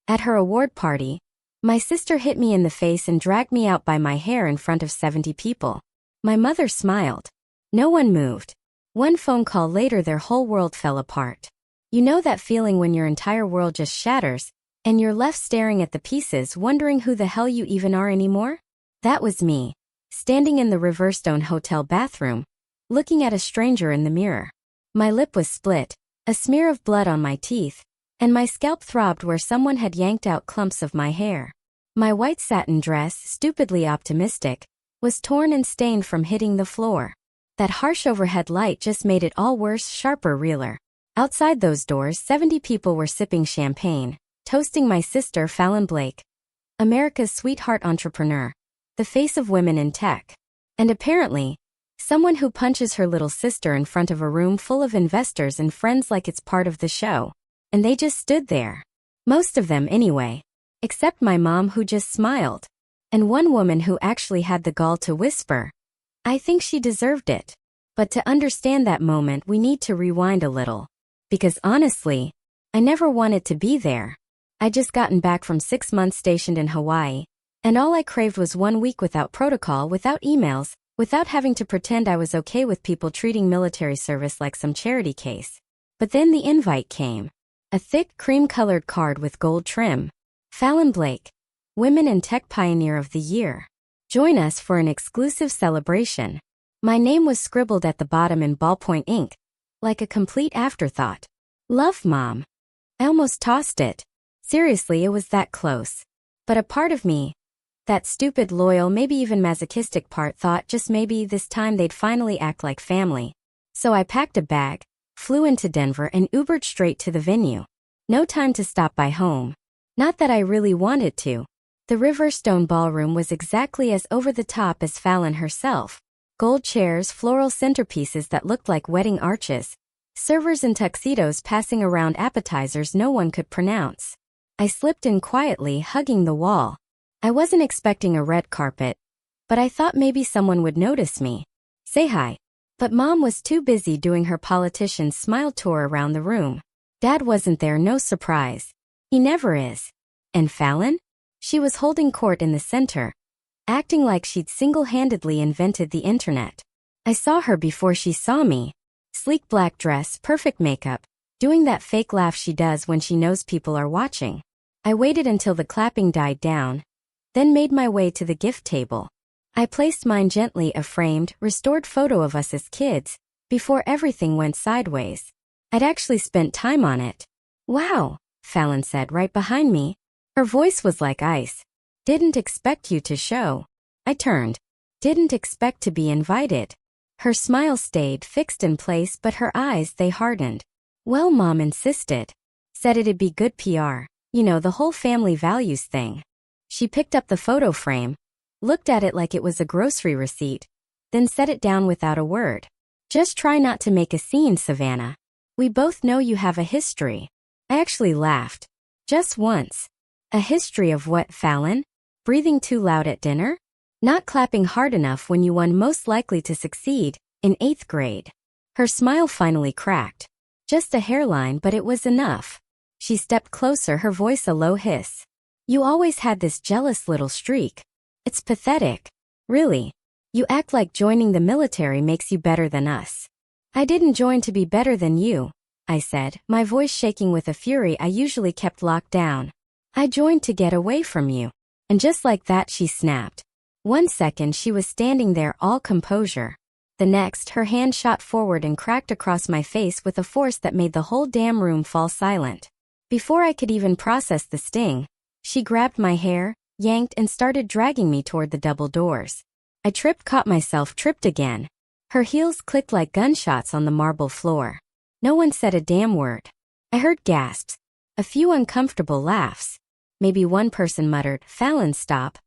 At her award party, my sister hit me in the face and dragged me out by my hair in front of 70 people. My mother smiled. No one moved. One phone call later, their whole world fell apart. You know that feeling when your entire world just shatters, and you're left staring at the pieces wondering who the hell you even are anymore? That was me, standing in the Riverstone Hotel bathroom, looking at a stranger in the mirror. My lip was split, a smear of blood on my teeth, and my scalp throbbed where someone had yanked out clumps of my hair. My white satin dress, stupidly optimistic, was torn and stained from hitting the floor. That harsh overhead light just made it all worse, sharper, realer. Outside those doors, 70 people were sipping champagne, toasting my sister Fallon Blake, America's sweetheart entrepreneur, the face of women in tech. And apparently, someone who punches her little sister in front of a room full of investors and friends like it's part of the show. And they just stood there. Most of them anyway. Except my mom, who just smiled. And one woman who actually had the gall to whisper, "I think she deserved it." But to understand that moment, we need to rewind a little. Because honestly, I never wanted to be there. I'd just gotten back from 6 months stationed in Hawaii, and all I craved was 1 week without protocol, without emails, without having to pretend I was okay with people treating military service like some charity case. But then the invite came. A thick cream-colored card with gold trim. Fallon Blake, Women in Tech Pioneer of the Year. Join us for an exclusive celebration. My name was scribbled at the bottom in ballpoint ink, like a complete afterthought. Love, Mom. I almost tossed it. Seriously, it was that close. But a part of me, that stupid, loyal, maybe even masochistic part, thought just maybe this time they'd finally act like family. So I packed a bag, flew into Denver, and Ubered straight to the venue. No time to stop by home. Not that I really wanted to. The Riverstone ballroom was exactly as over-the-top as Fallon herself. Gold chairs, floral centerpieces that looked like wedding arches, servers in tuxedos passing around appetizers no one could pronounce. I slipped in quietly, hugging the wall. I wasn't expecting a red carpet, but I thought maybe someone would notice me. Say hi. But Mom was too busy doing her politician smile tour around the room. Dad wasn't there, no surprise. He never is. And Fallon? She was holding court in the center, acting like she'd single-handedly invented the internet. I saw her before she saw me. Sleek black dress, perfect makeup, doing that fake laugh she does when she knows people are watching. I waited until the clapping died down, then made my way to the gift table. I placed mine gently, a framed, restored photo of us as kids, before everything went sideways. I'd actually spent time on it. "Wow," Fallon said right behind me. Her voice was like ice. "Didn't expect you to show." I turned. "Didn't expect to be invited." Her smile stayed fixed in place, but her eyes, they hardened. "Well, Mom insisted. Said it'd be good PR. You know, the whole family values thing." She picked up the photo frame, looked at it like it was a grocery receipt, then set it down without a word. "Just try not to make a scene, Savannah. We both know you have a history." I actually laughed. "Just once." "A history of what, Fallon? Breathing too loud at dinner? Not clapping hard enough when you won Most Likely to Succeed in 8th grade?" Her smile finally cracked. Just a hairline, but it was enough. She stepped closer, her voice a low hiss. "You always had this jealous little streak. It's pathetic. Really. You act like joining the military makes you better than us." "I didn't join to be better than you," I said, my voice shaking with a fury I usually kept locked down. "I joined to get away from you." And just like that, she snapped. 1 second she was standing there all composure. The next, her hand shot forward and cracked across my face with a force that made the whole damn room fall silent. Before I could even process the sting, she grabbed my hair, yanked, and started dragging me toward the double doors. I tripped, caught myself, tripped again. Her heels clicked like gunshots on the marble floor. No one said a damn word. I heard gasps, a few uncomfortable laughs. Maybe one person muttered, "Fallon, stop."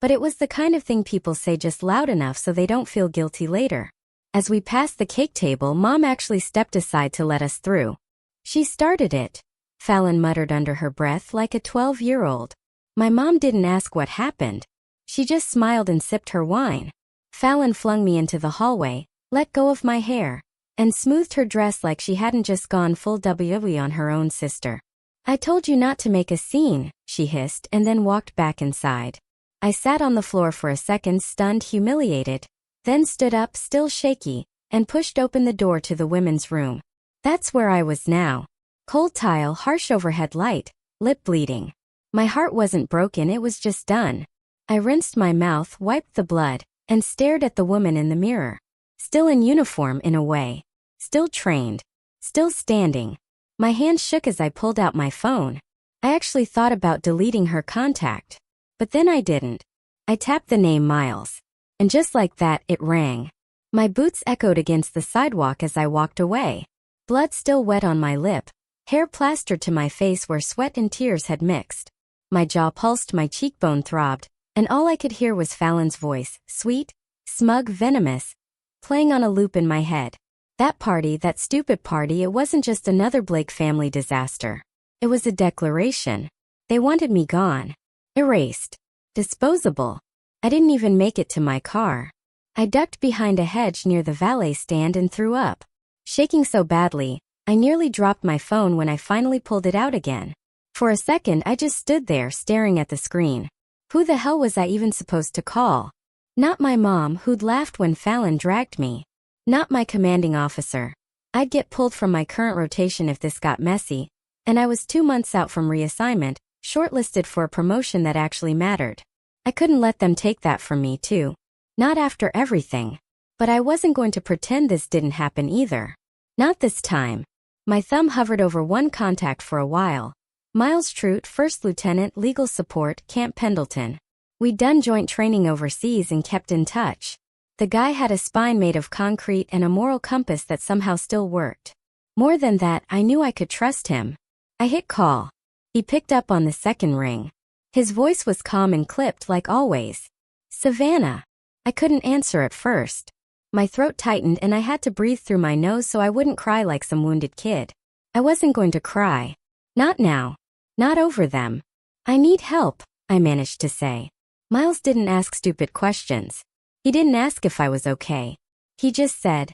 But it was the kind of thing people say just loud enough so they don't feel guilty later. As we passed the cake table, Mom actually stepped aside to let us through. "She started it," Fallon muttered under her breath like a 12-year-old. My mom didn't ask what happened. She just smiled and sipped her wine. Fallon flung me into the hallway, let go of my hair, and smoothed her dress like she hadn't just gone full WWE on her own sister. "I told you not to make a scene," she hissed, and then walked back inside. I sat on the floor for a second, stunned, humiliated, then stood up, still shaky, and pushed open the door to the women's room. That's where I was now. Cold tile, harsh overhead light, lip bleeding. My heart wasn't broken, it was just done. I rinsed my mouth, wiped the blood, and stared at the woman in the mirror. Still in uniform in a way. Still trained. Still standing. My hand shook as I pulled out my phone. I actually thought about deleting her contact. But then I didn't. I tapped the name Miles. And just like that, it rang. My boots echoed against the sidewalk as I walked away. Blood still wet on my lip. Hair plastered to my face where sweat and tears had mixed. My jaw pulsed, my cheekbone throbbed, and all I could hear was Fallon's voice, sweet, smug, venomous, playing on a loop in my head. That party, that stupid party, it wasn't just another Blake family disaster. It was a declaration. They wanted me gone. Erased. Disposable. I didn't even make it to my car. I ducked behind a hedge near the valet stand and threw up. Shaking so badly, I nearly dropped my phone when I finally pulled it out again. For a second, I just stood there staring at the screen. Who the hell was I even supposed to call? Not my mom, who'd laughed when Fallon dragged me. Not my commanding officer. I'd get pulled from my current rotation if this got messy, and I was 2 months out from reassignment, shortlisted for a promotion that actually mattered. I couldn't let them take that from me, too. Not after everything. But I wasn't going to pretend this didn't happen either. Not this time. My thumb hovered over one contact for a while. Miles Trout, First Lieutenant, Legal Support, Camp Pendleton. We'd done joint training overseas and kept in touch. The guy had a spine made of concrete and a moral compass that somehow still worked. More than that, I knew I could trust him. I hit call. He picked up on the second ring. His voice was calm and clipped like always. Savannah. I couldn't answer at first. My throat tightened and I had to breathe through my nose so I wouldn't cry like some wounded kid. I wasn't going to cry. Not now. Not over them. I need help, I managed to say. Miles didn't ask stupid questions. He didn't ask if I was okay. He just said,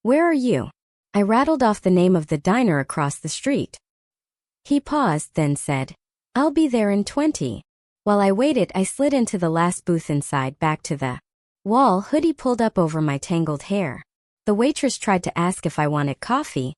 "Where are you?" I rattled off the name of the diner across the street. He paused, then said, "I'll be there in 20. While I waited, I slid into the last booth inside, back to the wall, hoodie pulled up over my tangled hair. The waitress tried to ask if I wanted coffee,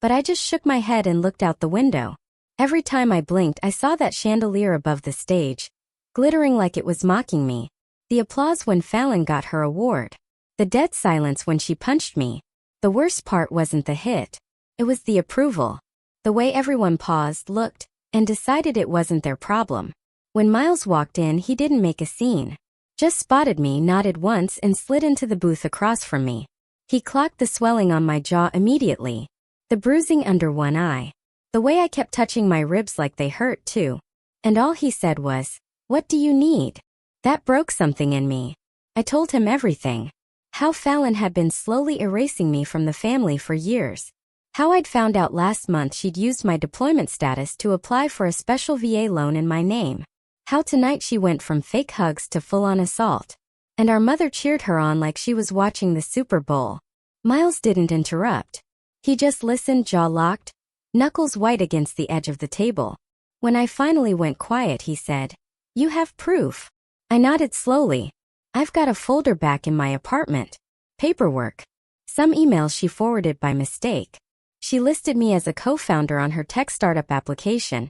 but I just shook my head and looked out the window. Every time I blinked, I saw that chandelier above the stage, glittering like it was mocking me. The applause when Fallon got her award. The dead silence when she punched me. The worst part wasn't the hit. It was the approval. The way everyone paused, looked, and decided it wasn't their problem. When Miles walked in, he didn't make a scene. Just spotted me, nodded once, and slid into the booth across from me. He clocked the swelling on my jaw immediately. The bruising under one eye. The way I kept touching my ribs like they hurt too. And all he said was, "What do you need?" That broke something in me. I told him everything. How Fallon had been slowly erasing me from the family for years. How I'd found out last month she'd used my deployment status to apply for a special VA loan in my name. How tonight she went from fake hugs to full-on assault. And our mother cheered her on like she was watching the Super Bowl. Miles didn't interrupt. He just listened, jaw locked, knuckles white against the edge of the table. When I finally went quiet, he said, "You have proof." I nodded slowly. "I've got a folder back in my apartment. Paperwork. Some emails she forwarded by mistake. She listed me as a co-founder on her tech startup application,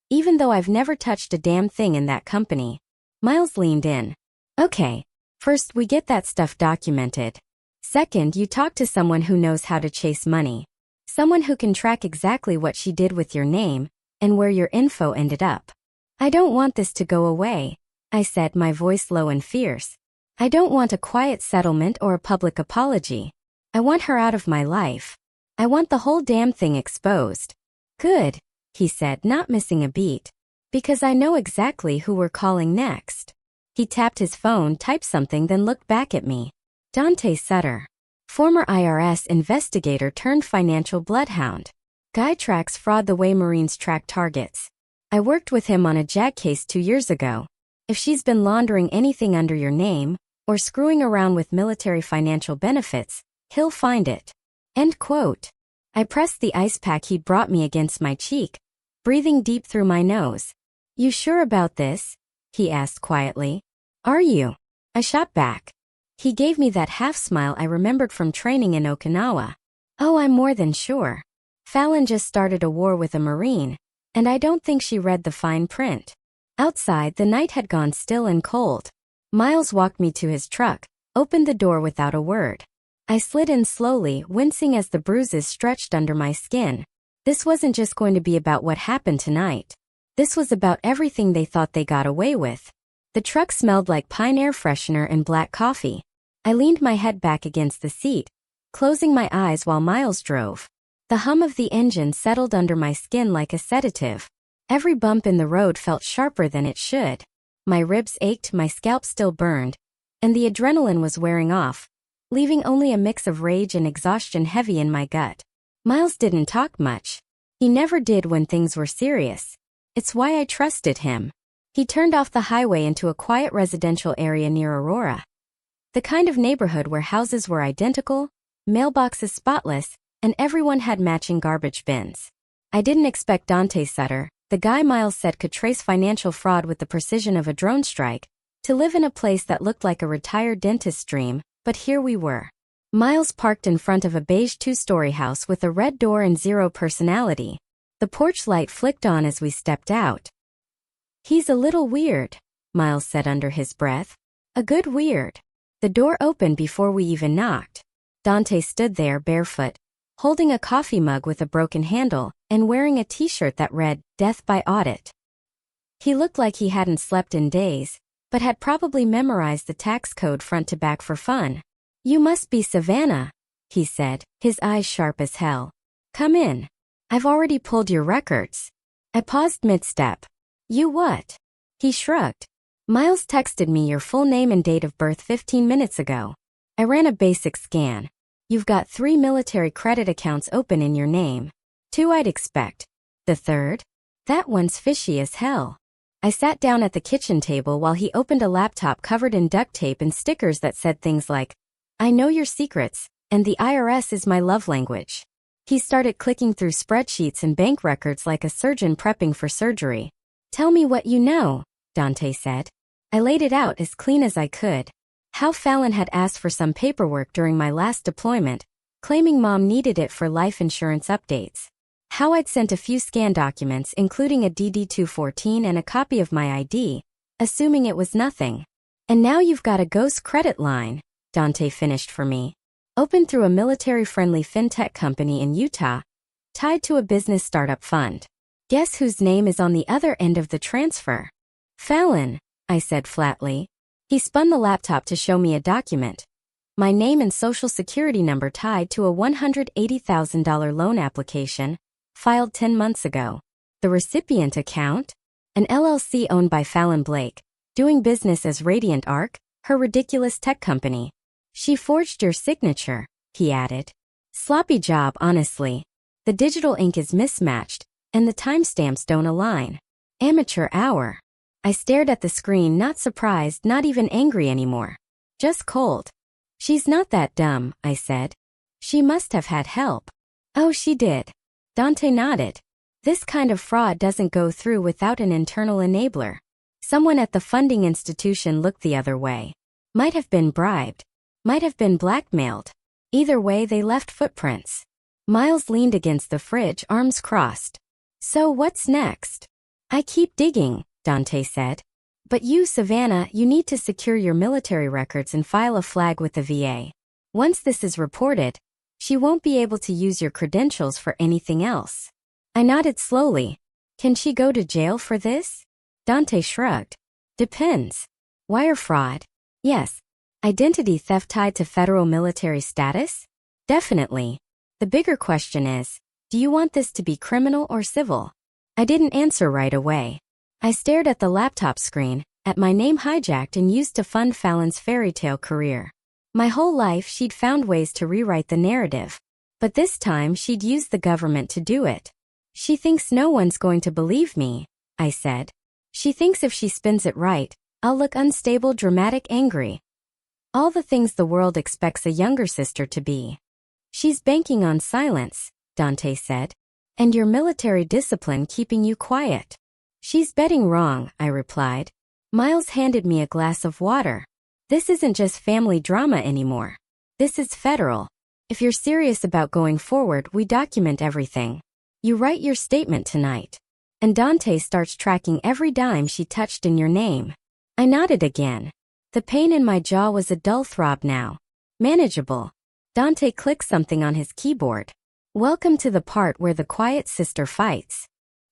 even though I've never touched a damn thing in that company." Miles leaned in. "Okay. First, we get that stuff documented. Second, you talk to someone who knows how to chase money. Someone who can track exactly what she did with your name and where your info ended up." "I don't want this to go away," I said, my voice low and fierce. "I don't want a quiet settlement or a public apology. I want her out of my life. I want the whole damn thing exposed." "Good," he said, not missing a beat. "Because I know exactly who we're calling next." He tapped his phone, typed something, then looked back at me. Dante Sutter. Former IRS investigator turned financial bloodhound. Guy tracks fraud the way Marines track targets. I worked with him on a JAG case 2 years ago. If she's been laundering anything under your name, or screwing around with military financial benefits, he'll find it. End quote. I pressed the ice pack he'd brought me against my cheek, breathing deep through my nose. You sure about this? He asked quietly. Are you? I shot back. He gave me that half-smile I remembered from training in Okinawa. Oh, I'm more than sure. Fallon just started a war with a Marine, and I don't think she read the fine print. Outside, the night had gone still and cold. Miles walked me to his truck, opened the door without a word. I slid in slowly, wincing as the bruises stretched under my skin. This wasn't just going to be about what happened tonight. This was about everything they thought they got away with. The truck smelled like pine air freshener and black coffee. I leaned my head back against the seat, closing my eyes while Miles drove. The hum of the engine settled under my skin like a sedative. Every bump in the road felt sharper than it should. My ribs ached, my scalp still burned, and the adrenaline was wearing off, leaving only a mix of rage and exhaustion heavy in my gut. Miles didn't talk much. He never did when things were serious. It's why I trusted him. He turned off the highway into a quiet residential area near Aurora. The kind of neighborhood where houses were identical, mailboxes spotless, and everyone had matching garbage bins. I didn't expect Dante Sutter, the guy Miles said could trace financial fraud with the precision of a drone strike, to live in a place that looked like a retired dentist's dream, but here we were. Miles parked in front of a beige two-story house with a red door and zero personality. The porch light flicked on as we stepped out. He's a little weird, Miles said under his breath. A good weird. The door opened before we even knocked. Dante stood there barefoot, holding a coffee mug with a broken handle, and wearing a t-shirt that read, Death by Audit. He looked like he hadn't slept in days, but had probably memorized the tax code front to back for fun. You must be Savannah, he said, his eyes sharp as hell. Come in. I've already pulled your records. I paused mid-step. You what? He shrugged. Miles texted me your full name and date of birth 15 minutes ago. I ran a basic scan. You've got 3 military credit accounts open in your name. 2 I'd expect. The third? That one's fishy as hell. I sat down at the kitchen table while he opened a laptop covered in duct tape and stickers that said things like, I know your secrets, and the IRS is my love language. He started clicking through spreadsheets and bank records like a surgeon prepping for surgery. Tell me what you know, Dante said. I laid it out as clean as I could. How Fallon had asked for some paperwork during my last deployment, claiming Mom needed it for life insurance updates. How I'd sent a few scan documents including a DD-214 and a copy of my ID, assuming it was nothing. And now you've got a ghost credit line, Dante finished for me. Opened through a military-friendly fintech company in Utah, tied to a business startup fund. Guess whose name is on the other end of the transfer? Fallon, I said flatly. He spun the laptop to show me a document. My name and social security number tied to a $180,000 loan application, filed 10 months ago. The recipient account? An LLC owned by Fallon Blake, doing business as Radiant Arc, her ridiculous tech company. She forged your signature, he added. Sloppy job, honestly. The digital ink is mismatched, and the timestamps don't align. Amateur hour. I stared at the screen, not surprised, not even angry anymore. Just cold. She's not that dumb, I said. She must have had help. Oh, she did. Dante nodded. This kind of fraud doesn't go through without an internal enabler. Someone at the funding institution looked the other way. Might have been bribed. Might have been blackmailed. Either way, they left footprints. Miles leaned against the fridge, arms crossed. So what's next? I keep digging, Dante said. But you, Savannah, you need to secure your military records and file a flag with the VA. Once this is reported, she won't be able to use your credentials for anything else. I nodded slowly. Can she go to jail for this? Dante shrugged. Depends. Wire fraud? Yes. Identity theft tied to federal military status? Definitely. The bigger question is, do you want this to be criminal or civil? I didn't answer right away. I stared at the laptop screen, at my name hijacked and used to fund Fallon's fairy tale career. My whole life she'd found ways to rewrite the narrative. But this time she'd used the government to do it. She thinks no one's going to believe me, I said. She thinks if she spins it right, I'll look unstable, dramatic, angry. All the things the world expects a younger sister to be. She's banking on silence, Dante said. And your military discipline keeping you quiet. She's betting wrong, I replied. Miles handed me a glass of water. This isn't just family drama anymore. This is federal. If you're serious about going forward, we document everything. You write your statement tonight. And Dante starts tracking every dime she touched in your name. I nodded again. The pain in my jaw was a dull throb now. Manageable. Dante clicked something on his keyboard. Welcome to the part where the quiet sister fights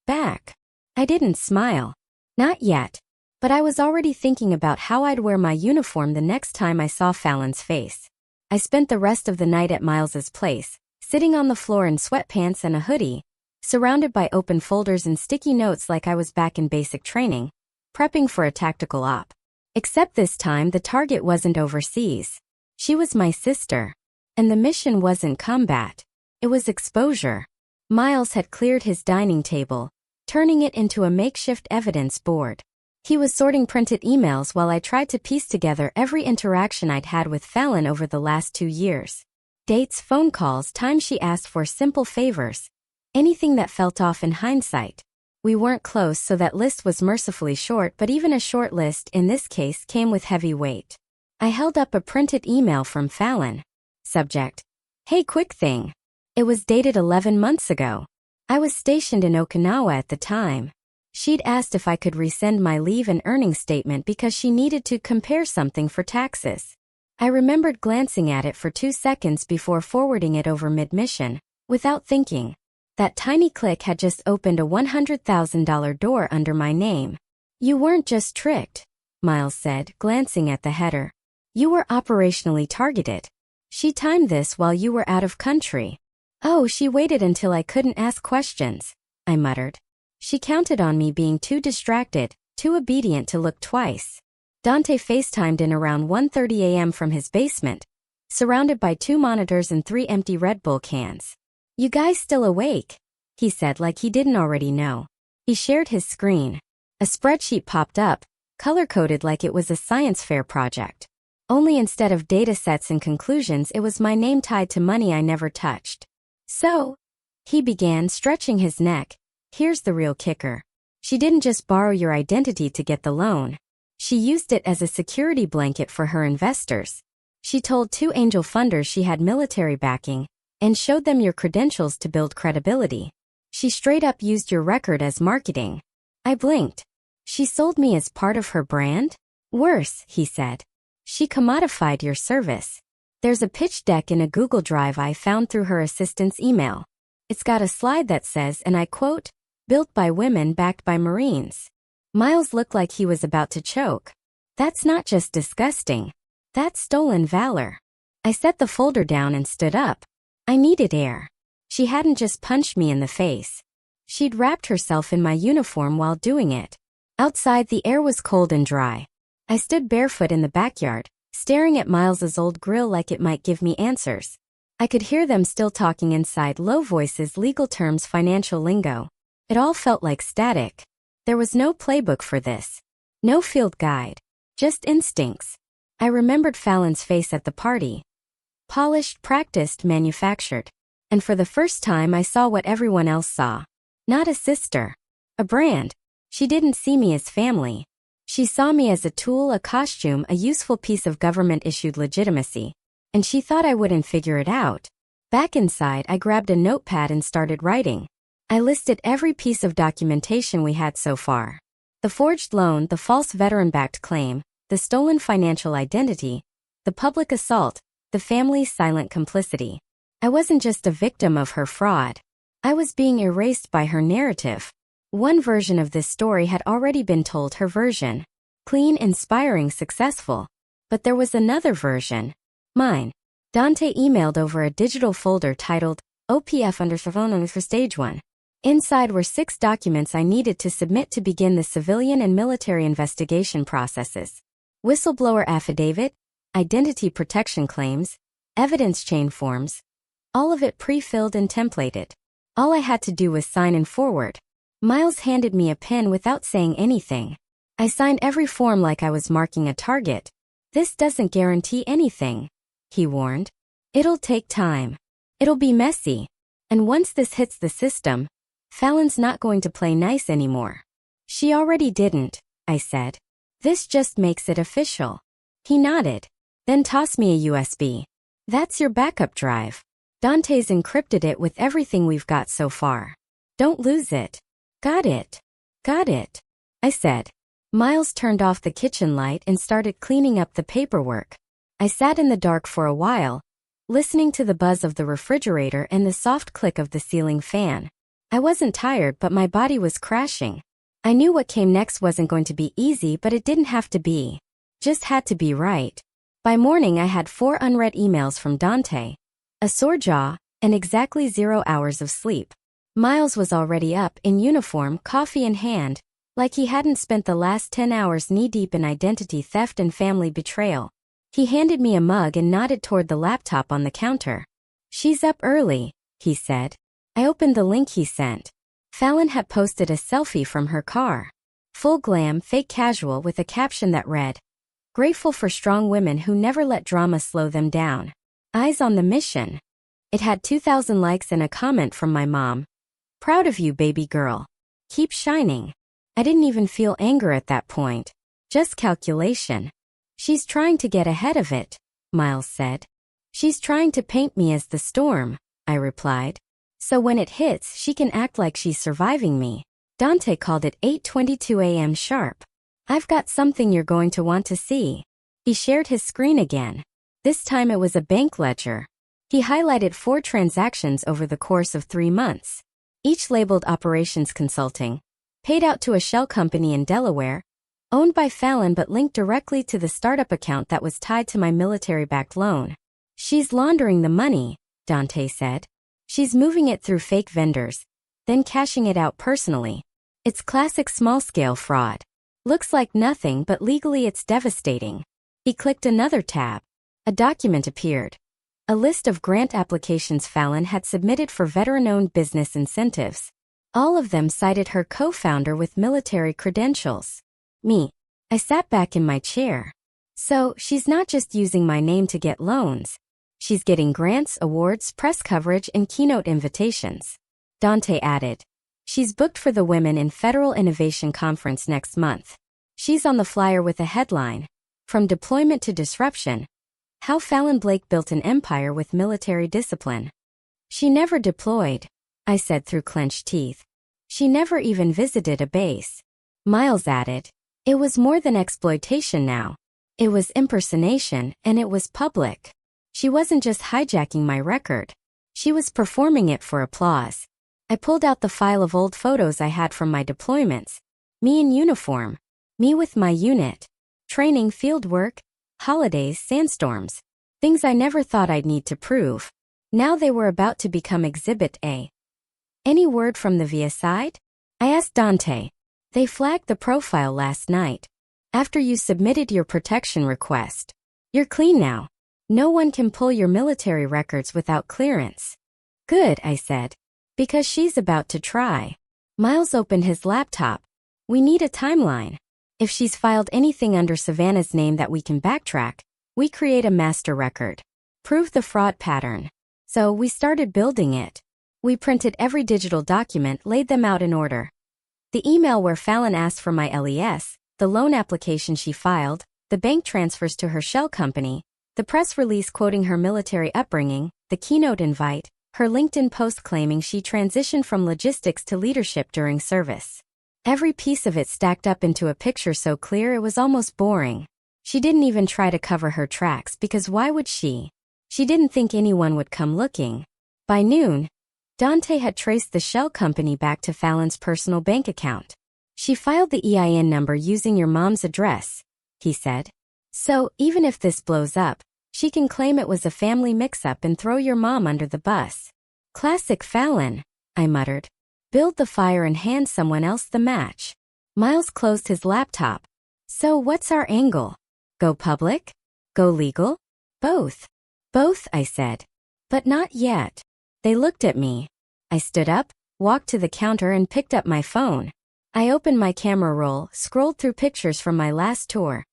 back. I didn't smile. Not yet. But I was already thinking about how I'd wear my uniform the next time I saw Fallon's face. I spent the rest of the night at Miles's place, sitting on the floor in sweatpants and a hoodie, surrounded by open folders and sticky notes like I was back in basic training, prepping for a tactical op. Except this time the target wasn't overseas. She was my sister. And the mission wasn't combat. It was exposure. Miles had cleared his dining table, turning it into a makeshift evidence board. He was sorting printed emails while I tried to piece together every interaction I'd had with Fallon over the last 2 years. Dates, phone calls, times she asked for simple favors. Anything that felt off in hindsight. We weren't close, so that list was mercifully short, but even a short list in this case came with heavy weight. I held up a printed email from Fallon. Subject: Hey, quick thing. It was dated 11 months ago. I was stationed in Okinawa at the time. She'd asked if I could resend my leave and earnings statement because she needed to compare something for taxes. I remembered glancing at it for 2 seconds before forwarding it over mid-mission, without thinking. That tiny click had just opened a $100,000 door under my name. You weren't just tricked, Miles said, glancing at the header. You were operationally targeted. She timed this while you were out of country. Oh, she waited until I couldn't ask questions, I muttered. She counted on me being too distracted, too obedient to look twice. Dante FaceTimed in around 1:30 a.m. from his basement, surrounded by 2 monitors and 3 empty Red Bull cans. You guys still awake? He said like he didn't already know. He shared his screen. A spreadsheet popped up, color-coded like it was a science fair project. Only instead of data sets and conclusions, it was my name tied to money I never touched. So, he began, stretching his neck. Here's the real kicker. She didn't just borrow your identity to get the loan. She used it as a security blanket for her investors. She told 2 angel funders she had military backing and showed them your credentials to build credibility. She straight up used your record as marketing. I blinked. She sold me as part of her brand? Worse, he said. She commodified your service. There's a pitch deck in a Google Drive I found through her assistant's email. It's got a slide that says, and I quote, "Built by women, backed by Marines." Miles looked like he was about to choke. That's not just disgusting. That's stolen valor. I set the folder down and stood up. I needed air. She hadn't just punched me in the face. She'd wrapped herself in my uniform while doing it. Outside, the air was cold and dry. I stood barefoot in the backyard, staring at Miles's old grill like it might give me answers. I could hear them still talking inside, low voices, legal terms, financial lingo. It all felt like static. There was no playbook for this. No field guide. Just instincts. I remembered Fallon's face at the party. Polished, practiced, manufactured. And for the first time I saw what everyone else saw. Not a sister. A brand. She didn't see me as family. She saw me as a tool, a costume, a useful piece of government-issued legitimacy. And she thought I wouldn't figure it out. Back inside, I grabbed a notepad and started writing. I listed every piece of documentation we had so far. The forged loan, the false veteran-backed claim, the stolen financial identity, the public assault, the family's silent complicity. I wasn't just a victim of her fraud. I was being erased by her narrative. One version of this story had already been told, her version. Clean, inspiring, successful. But there was another version. Mine. Dante emailed over a digital folder titled OPF_phone for Stage 1. Inside were 6 documents I needed to submit to begin the civilian and military investigation processes. Whistleblower affidavit, identity protection claims, evidence chain forms. All of it pre-filled and templated. All I had to do was sign and forward. Miles handed me a pen without saying anything. I signed every form like I was marking a target. This doesn't guarantee anything, he warned. It'll take time. It'll be messy. And once this hits the system, Fallon's not going to play nice anymore. She already didn't, I said. This just makes it official. He nodded. Then toss me a USB. That's your backup drive. Dante's encrypted it with everything we've got so far. Don't lose it. Got it. Got it, I said. Miles turned off the kitchen light and started cleaning up the paperwork. I sat in the dark for a while, listening to the buzz of the refrigerator and the soft click of the ceiling fan. I wasn't tired, but my body was crashing. I knew what came next wasn't going to be easy, but it didn't have to be. Just had to be right. By morning I had 4 unread emails from Dante, a sore jaw, and exactly 0 hours of sleep. Miles was already up, in uniform, coffee in hand, like he hadn't spent the last 10 hours knee-deep in identity theft and family betrayal. He handed me a mug and nodded toward the laptop on the counter. She's up early, he said. I opened the link he sent. Fallon had posted a selfie from her car. Full glam, fake casual, with a caption that read, "Grateful for strong women who never let drama slow them down. Eyes on the mission." It had 2,000 likes and a comment from my mom. "Proud of you, baby girl. Keep shining." I didn't even feel anger at that point. Just calculation. She's trying to get ahead of it, Miles said. She's trying to paint me as the storm, I replied. So when it hits, she can act like she's surviving me. Dante called it 8:22 a.m. sharp. I've got something you're going to want to see. He shared his screen again. This time it was a bank ledger. He highlighted 4 transactions over the course of 3 months, each labeled Operations Consulting, paid out to a shell company in Delaware, owned by Fallon but linked directly to the startup account that was tied to my military-backed loan. She's laundering the money, Dante said. She's moving it through fake vendors, then cashing it out personally. It's classic small-scale fraud. Looks like nothing, but legally it's devastating. He clicked another tab. A document appeared. A list of grant applications Fallon had submitted for veteran-owned business incentives. All of them cited her co-founder with military credentials. Me. I sat back in my chair. So, she's not just using my name to get loans. She's getting grants, awards, press coverage, and keynote invitations. Dante added. She's booked for the Women in Federal Innovation Conference next month. She's on the flyer with a headline, "From Deployment to Disruption: How Fallon Blake Built an Empire with Military Discipline." She never deployed, I said through clenched teeth. She never even visited a base. Miles added. It was more than exploitation now. It was impersonation, and it was public. She wasn't just hijacking my record. She was performing it for applause. I pulled out the file of old photos I had from my deployments. Me in uniform. Me with my unit. Training, field work, holidays, sandstorms. Things I never thought I'd need to prove. Now they were about to become Exhibit A. Any word from the VIA side? I asked Dante. They flagged the profile last night. After you submitted your protection request. You're clean now. No one can pull your military records without clearance. Good, I said. Because she's about to try. Miles opened his laptop. We need a timeline. If she's filed anything under Savannah's name that we can backtrack, we create a master record. Prove the fraud pattern. So we started building it. We printed every digital document, laid them out in order. The email where Fallon asked for my LES, the loan application she filed, the bank transfers to her shell company, the press release quoting her military upbringing, the keynote invite, her LinkedIn post claiming she transitioned from logistics to leadership during service. Every piece of it stacked up into a picture so clear it was almost boring. She didn't even try to cover her tracks because why would she? She didn't think anyone would come looking. By noon, Dante had traced the shell company back to Fallon's personal bank account. She filed the EIN number using your mom's address, he said. So, even if this blows up, she can claim it was a family mix-up and throw your mom under the bus. Classic Fallon, I muttered. Build the fire and hand someone else the match. Miles closed his laptop. So what's our angle? Go public? Go legal? Both. Both, I said. But not yet. They looked at me. I stood up, walked to the counter and picked up my phone. I opened my camera roll, scrolled through pictures from my last tour.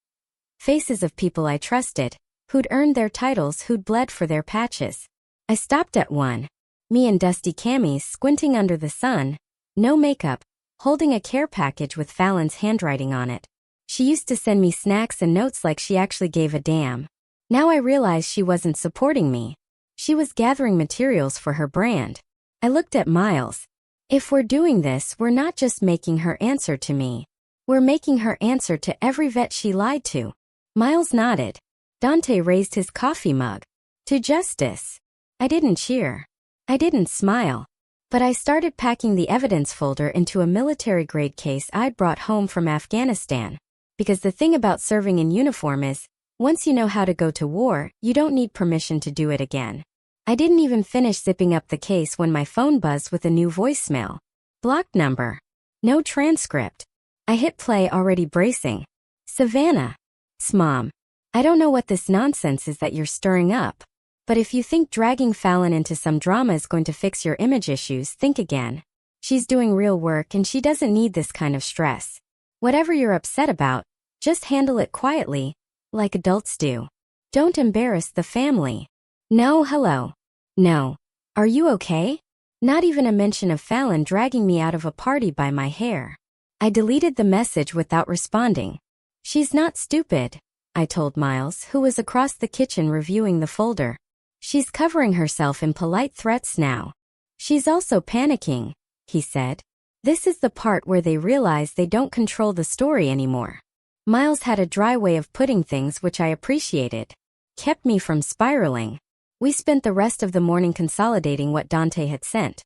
Faces of people I trusted, who'd earned their titles, who'd bled for their patches. I stopped at one. Me in dusty camis, squinting under the sun. No makeup, holding a care package with Fallon's handwriting on it. She used to send me snacks and notes like she actually gave a damn. Now I realize she wasn't supporting me. She was gathering materials for her brand. I looked at Miles. If we're doing this, we're not just making her answer to me. We're making her answer to every vet she lied to. Miles nodded. Dante raised his coffee mug. To justice. I didn't cheer. I didn't smile. But I started packing the evidence folder into a military-grade case I'd brought home from Afghanistan. Because the thing about serving in uniform is, once you know how to go to war, you don't need permission to do it again. I didn't even finish zipping up the case when my phone buzzed with a new voicemail. Blocked number. No transcript. I hit play, already bracing. Savannah. It's Mom. I don't know what this nonsense is that you're stirring up. But if you think dragging Fallon into some drama is going to fix your image issues, think again. She's doing real work and she doesn't need this kind of stress. Whatever you're upset about, just handle it quietly, like adults do. Don't embarrass the family. No, hello. No. Are you okay? Not even a mention of Fallon dragging me out of a party by my hair. I deleted the message without responding. She's not stupid, I told Miles, who was across the kitchen reviewing the folder. She's covering herself in polite threats now. She's also panicking, he said. This is the part where they realize they don't control the story anymore. Miles had a dry way of putting things which I appreciated. Kept me from spiraling. We spent the rest of the morning consolidating what Dante had sent.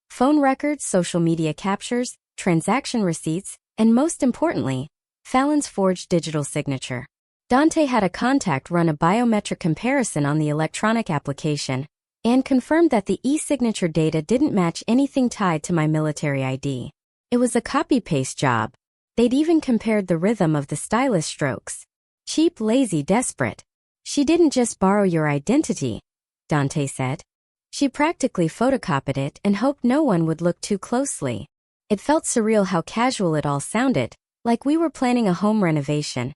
Phone records, social media captures, transaction receipts, and most importantly, Fallon's forged digital signature. Dante had a contact run a biometric comparison on the electronic application and confirmed that the e-signature data didn't match anything tied to my military ID. It was a copy-paste job. They'd even compared the rhythm of the stylus strokes. Cheap, lazy, desperate. She didn't just borrow your identity, Dante said. She practically photocopied it and hoped no one would look too closely. It felt surreal how casual it all sounded, like we were planning a home renovation,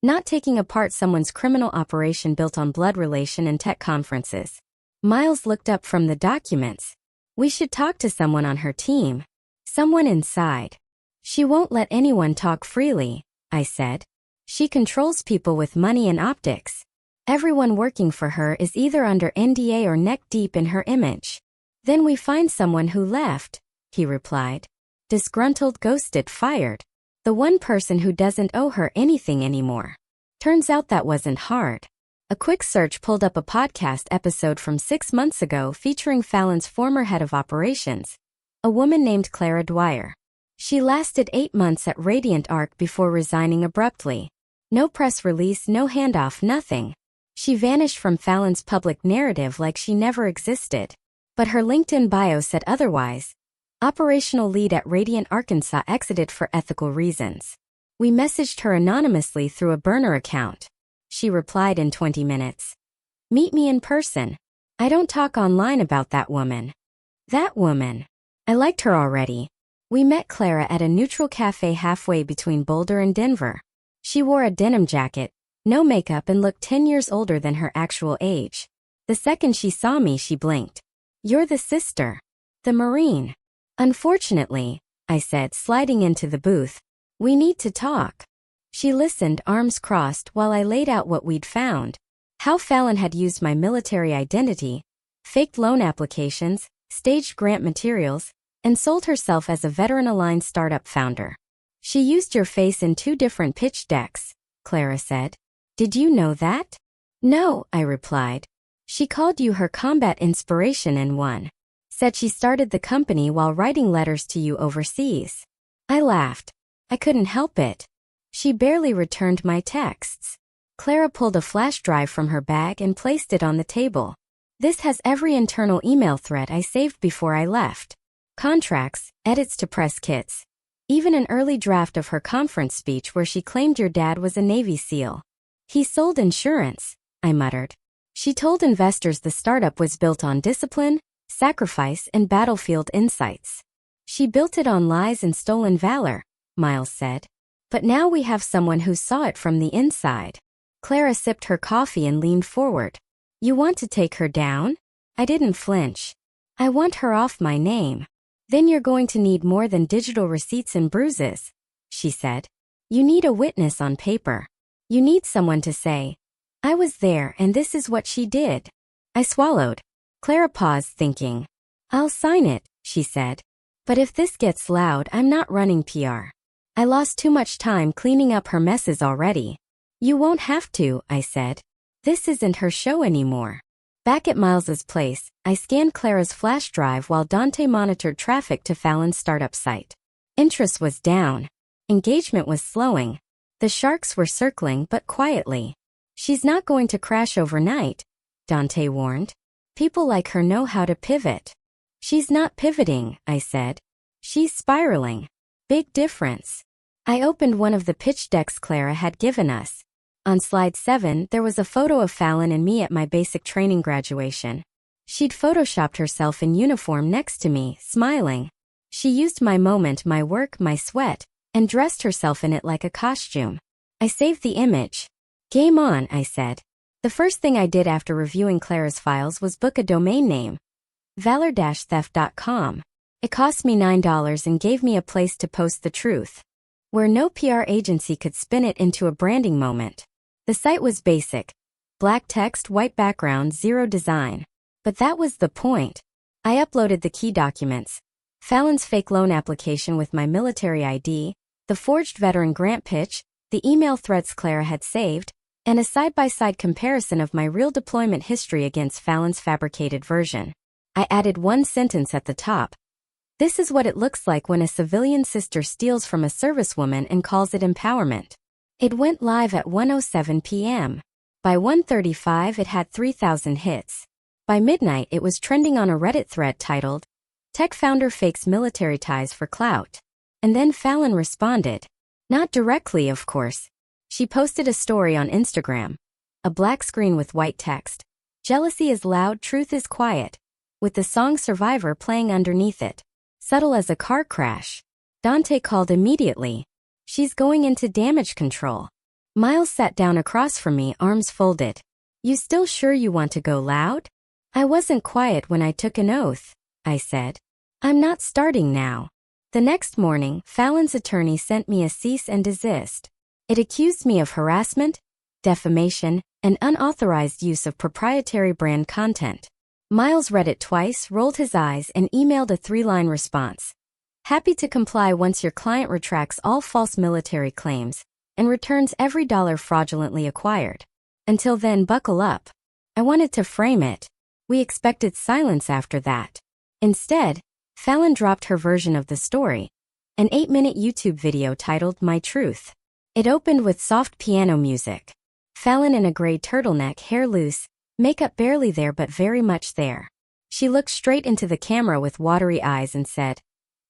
not taking apart someone's criminal operation built on blood relation and tech conferences. Miles looked up from the documents. We should talk to someone on her team. Someone inside. She won't let anyone talk freely, I said. She controls people with money and optics. Everyone working for her is either under NDA or neck deep in her image. Then we find someone who left, he replied. Disgruntled, ghosted, fired. The one person who doesn't owe her anything anymore. Turns out that wasn't hard. A quick search pulled up a podcast episode from 6 months ago featuring Fallon's former head of operations, a woman named Clara Dwyer. She lasted 8 months at Radiant Arc before resigning abruptly. No press release, no handoff, nothing. She vanished from Fallon's public narrative like she never existed. But her LinkedIn bio said otherwise. Operational lead at Radiant Arkansas exited for ethical reasons. We messaged her anonymously through a burner account. She replied in 20 minutes. Meet me in person. I don't talk online about that woman. That woman. I liked her already. We met Clara at a neutral cafe halfway between Boulder and Denver. She wore a denim jacket, no makeup, and looked 10 years older than her actual age. The second she saw me, she blinked. You're the sister. The Marine. Unfortunately, I said, sliding into the booth. We need to talk. She listened, arms crossed, while I laid out what we'd found. How Fallon had used my military identity, faked loan applications, staged grant materials, and sold herself as a veteran-aligned startup founder. She used your face in 2 different pitch decks, Clara said. Did you know that? No, I replied. She called you her combat inspiration in one. Said she started the company while writing letters to you overseas. I laughed. I couldn't help it. She barely returned my texts. Clara pulled a flash drive from her bag and placed it on the table. This has every internal email thread I saved before I left. Contracts, edits to press kits. Even an early draft of her conference speech where she claimed your dad was a Navy SEAL. He sold insurance, I muttered. She told investors the startup was built on discipline, sacrifice, and battlefield insights. She built it on lies and stolen valor, Miles said. But now we have someone who saw it from the inside. Clara sipped her coffee and leaned forward. You want to take her down? I didn't flinch. I want her off my name. Then you're going to need more than digital receipts and bruises, she said. You need a witness on paper. You need someone to say, I was there and this is what she did. I swallowed. Clara paused, thinking. I'll sign it, she said. But if this gets loud, I'm not running PR. I lost too much time cleaning up her messes already. You won't have to, I said. This isn't her show anymore. Back at Miles's place, I scanned Clara's flash drive while Dante monitored traffic to Fallon's startup site. Interest was down. Engagement was slowing. The sharks were circling but quietly. She's not going to crash overnight, Dante warned. People like her know how to pivot. She's not pivoting, I said. She's spiraling. Big difference. I opened one of the pitch decks Clara had given us. On slide 7, there was a photo of Fallon and me at my basic training graduation. She'd photoshopped herself in uniform next to me, smiling. She used my moment, my work, my sweat, and dressed herself in it like a costume. I saved the image. Game on, I said. The first thing I did after reviewing Clara's files was book a domain name. valor-theft.com. It cost me $9 and gave me a place to post the truth, where no PR agency could spin it into a branding moment. The site was basic. Black text, white background, zero design. But that was the point. I uploaded the key documents. Fallon's fake loan application with my military ID, the forged veteran grant pitch, the email threads Clara had saved, and a side-by-side comparison of my real deployment history against Fallon's fabricated version. I added one sentence at the top. This is what it looks like when a civilian sister steals from a servicewoman and calls it empowerment. It went live at 1:07 p.m. By 1:35 it had 3,000 hits. By midnight it was trending on a Reddit thread titled, Tech Founder Fakes Military Ties for Clout. And then Fallon responded. Not directly, of course. She posted a story on Instagram. A black screen with white text. Jealousy is loud, truth is quiet. With the song Survivor playing underneath it. Subtle as a car crash. Dante called immediately. She's going into damage control. Miles sat down across from me, arms folded. You still sure you want to go loud? I wasn't quiet when I took an oath, I said. I'm not starting now. The next morning, Fallon's attorney sent me a cease and desist. It accused me of harassment, defamation, and unauthorized use of proprietary brand content. Miles read it twice, rolled his eyes, and emailed a 3-line response. Happy to comply once your client retracts all false military claims and returns every dollar fraudulently acquired. Until then, buckle up. I wanted to frame it. We expected silence after that. Instead, Fallon dropped her version of the story, an 8-minute YouTube video titled My Truth. It opened with soft piano music. Fallon in a gray turtleneck, hair loose, makeup barely there but very much there. She looked straight into the camera with watery eyes and said,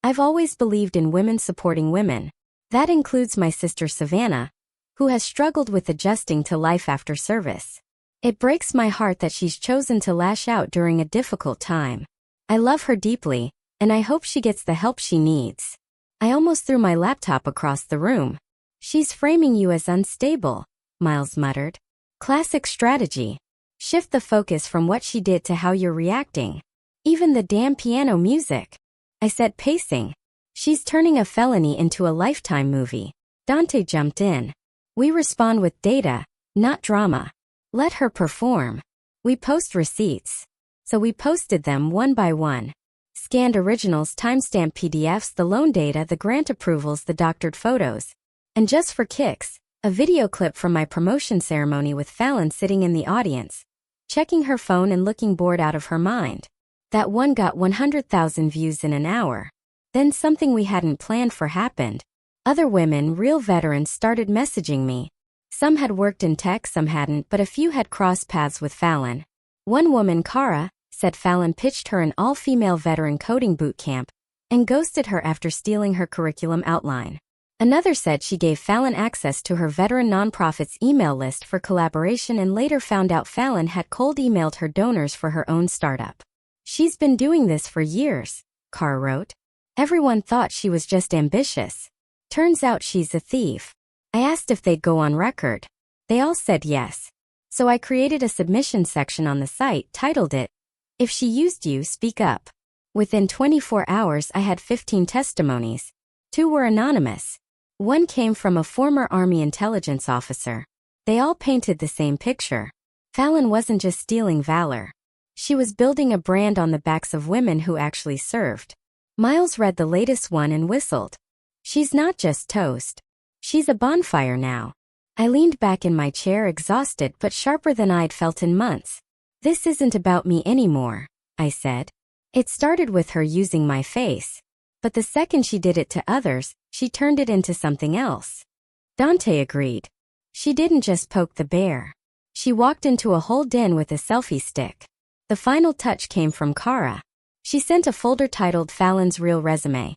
I've always believed in women supporting women. That includes my sister Savannah, who has struggled with adjusting to life after service. It breaks my heart that she's chosen to lash out during a difficult time. I love her deeply, and I hope she gets the help she needs. I almost threw my laptop across the room. She's framing you as unstable, Miles muttered. Classic strategy. Shift the focus from what she did to how you're reacting. Even the damn piano music. I said, pacing. She's turning a felony into a Lifetime movie. Dante jumped in. We respond with data, not drama. Let her perform. We post receipts. So we posted them one by one. Scanned originals, timestamp PDFs, the loan data, the grant approvals, the doctored photos. And just for kicks, a video clip from my promotion ceremony with Fallon sitting in the audience, checking her phone and looking bored out of her mind. That one got 100,000 views in an hour. Then something we hadn't planned for happened. Other women, real veterans, started messaging me. Some had worked in tech, some hadn't, but a few had crossed paths with Fallon. One woman, Cara, said Fallon pitched her an all-female veteran coding boot camp and ghosted her after stealing her curriculum outline. Another said she gave Fallon access to her veteran nonprofit's email list for collaboration and later found out Fallon had cold emailed her donors for her own startup. She's been doing this for years, Cara wrote. Everyone thought she was just ambitious. Turns out she's a thief. I asked if they'd go on record. They all said yes. So I created a submission section on the site, titled it, If She Used You, Speak Up. Within 24 hours I had 15 testimonies. 2 were anonymous. 1 came from a former Army intelligence officer. They all painted the same picture. Fallon wasn't just stealing valor. She was building a brand on the backs of women who actually served. Miles read the latest one and whistled. She's not just toast. She's a bonfire now. I leaned back in my chair, exhausted but sharper than I'd felt in months. This isn't about me anymore, I said. It started with her using my face. But the second she did it to others, she turned it into something else. Dante agreed. She didn't just poke the bear. She walked into a whole den with a selfie stick. The final touch came from Kara. She sent a folder titled Fallon's Real Resume,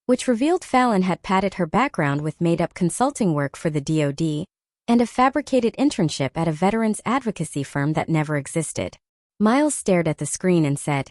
which revealed Fallon had padded her background with made-up consulting work for the DoD and a fabricated internship at a veterans advocacy firm that never existed. Miles stared at the screen and said,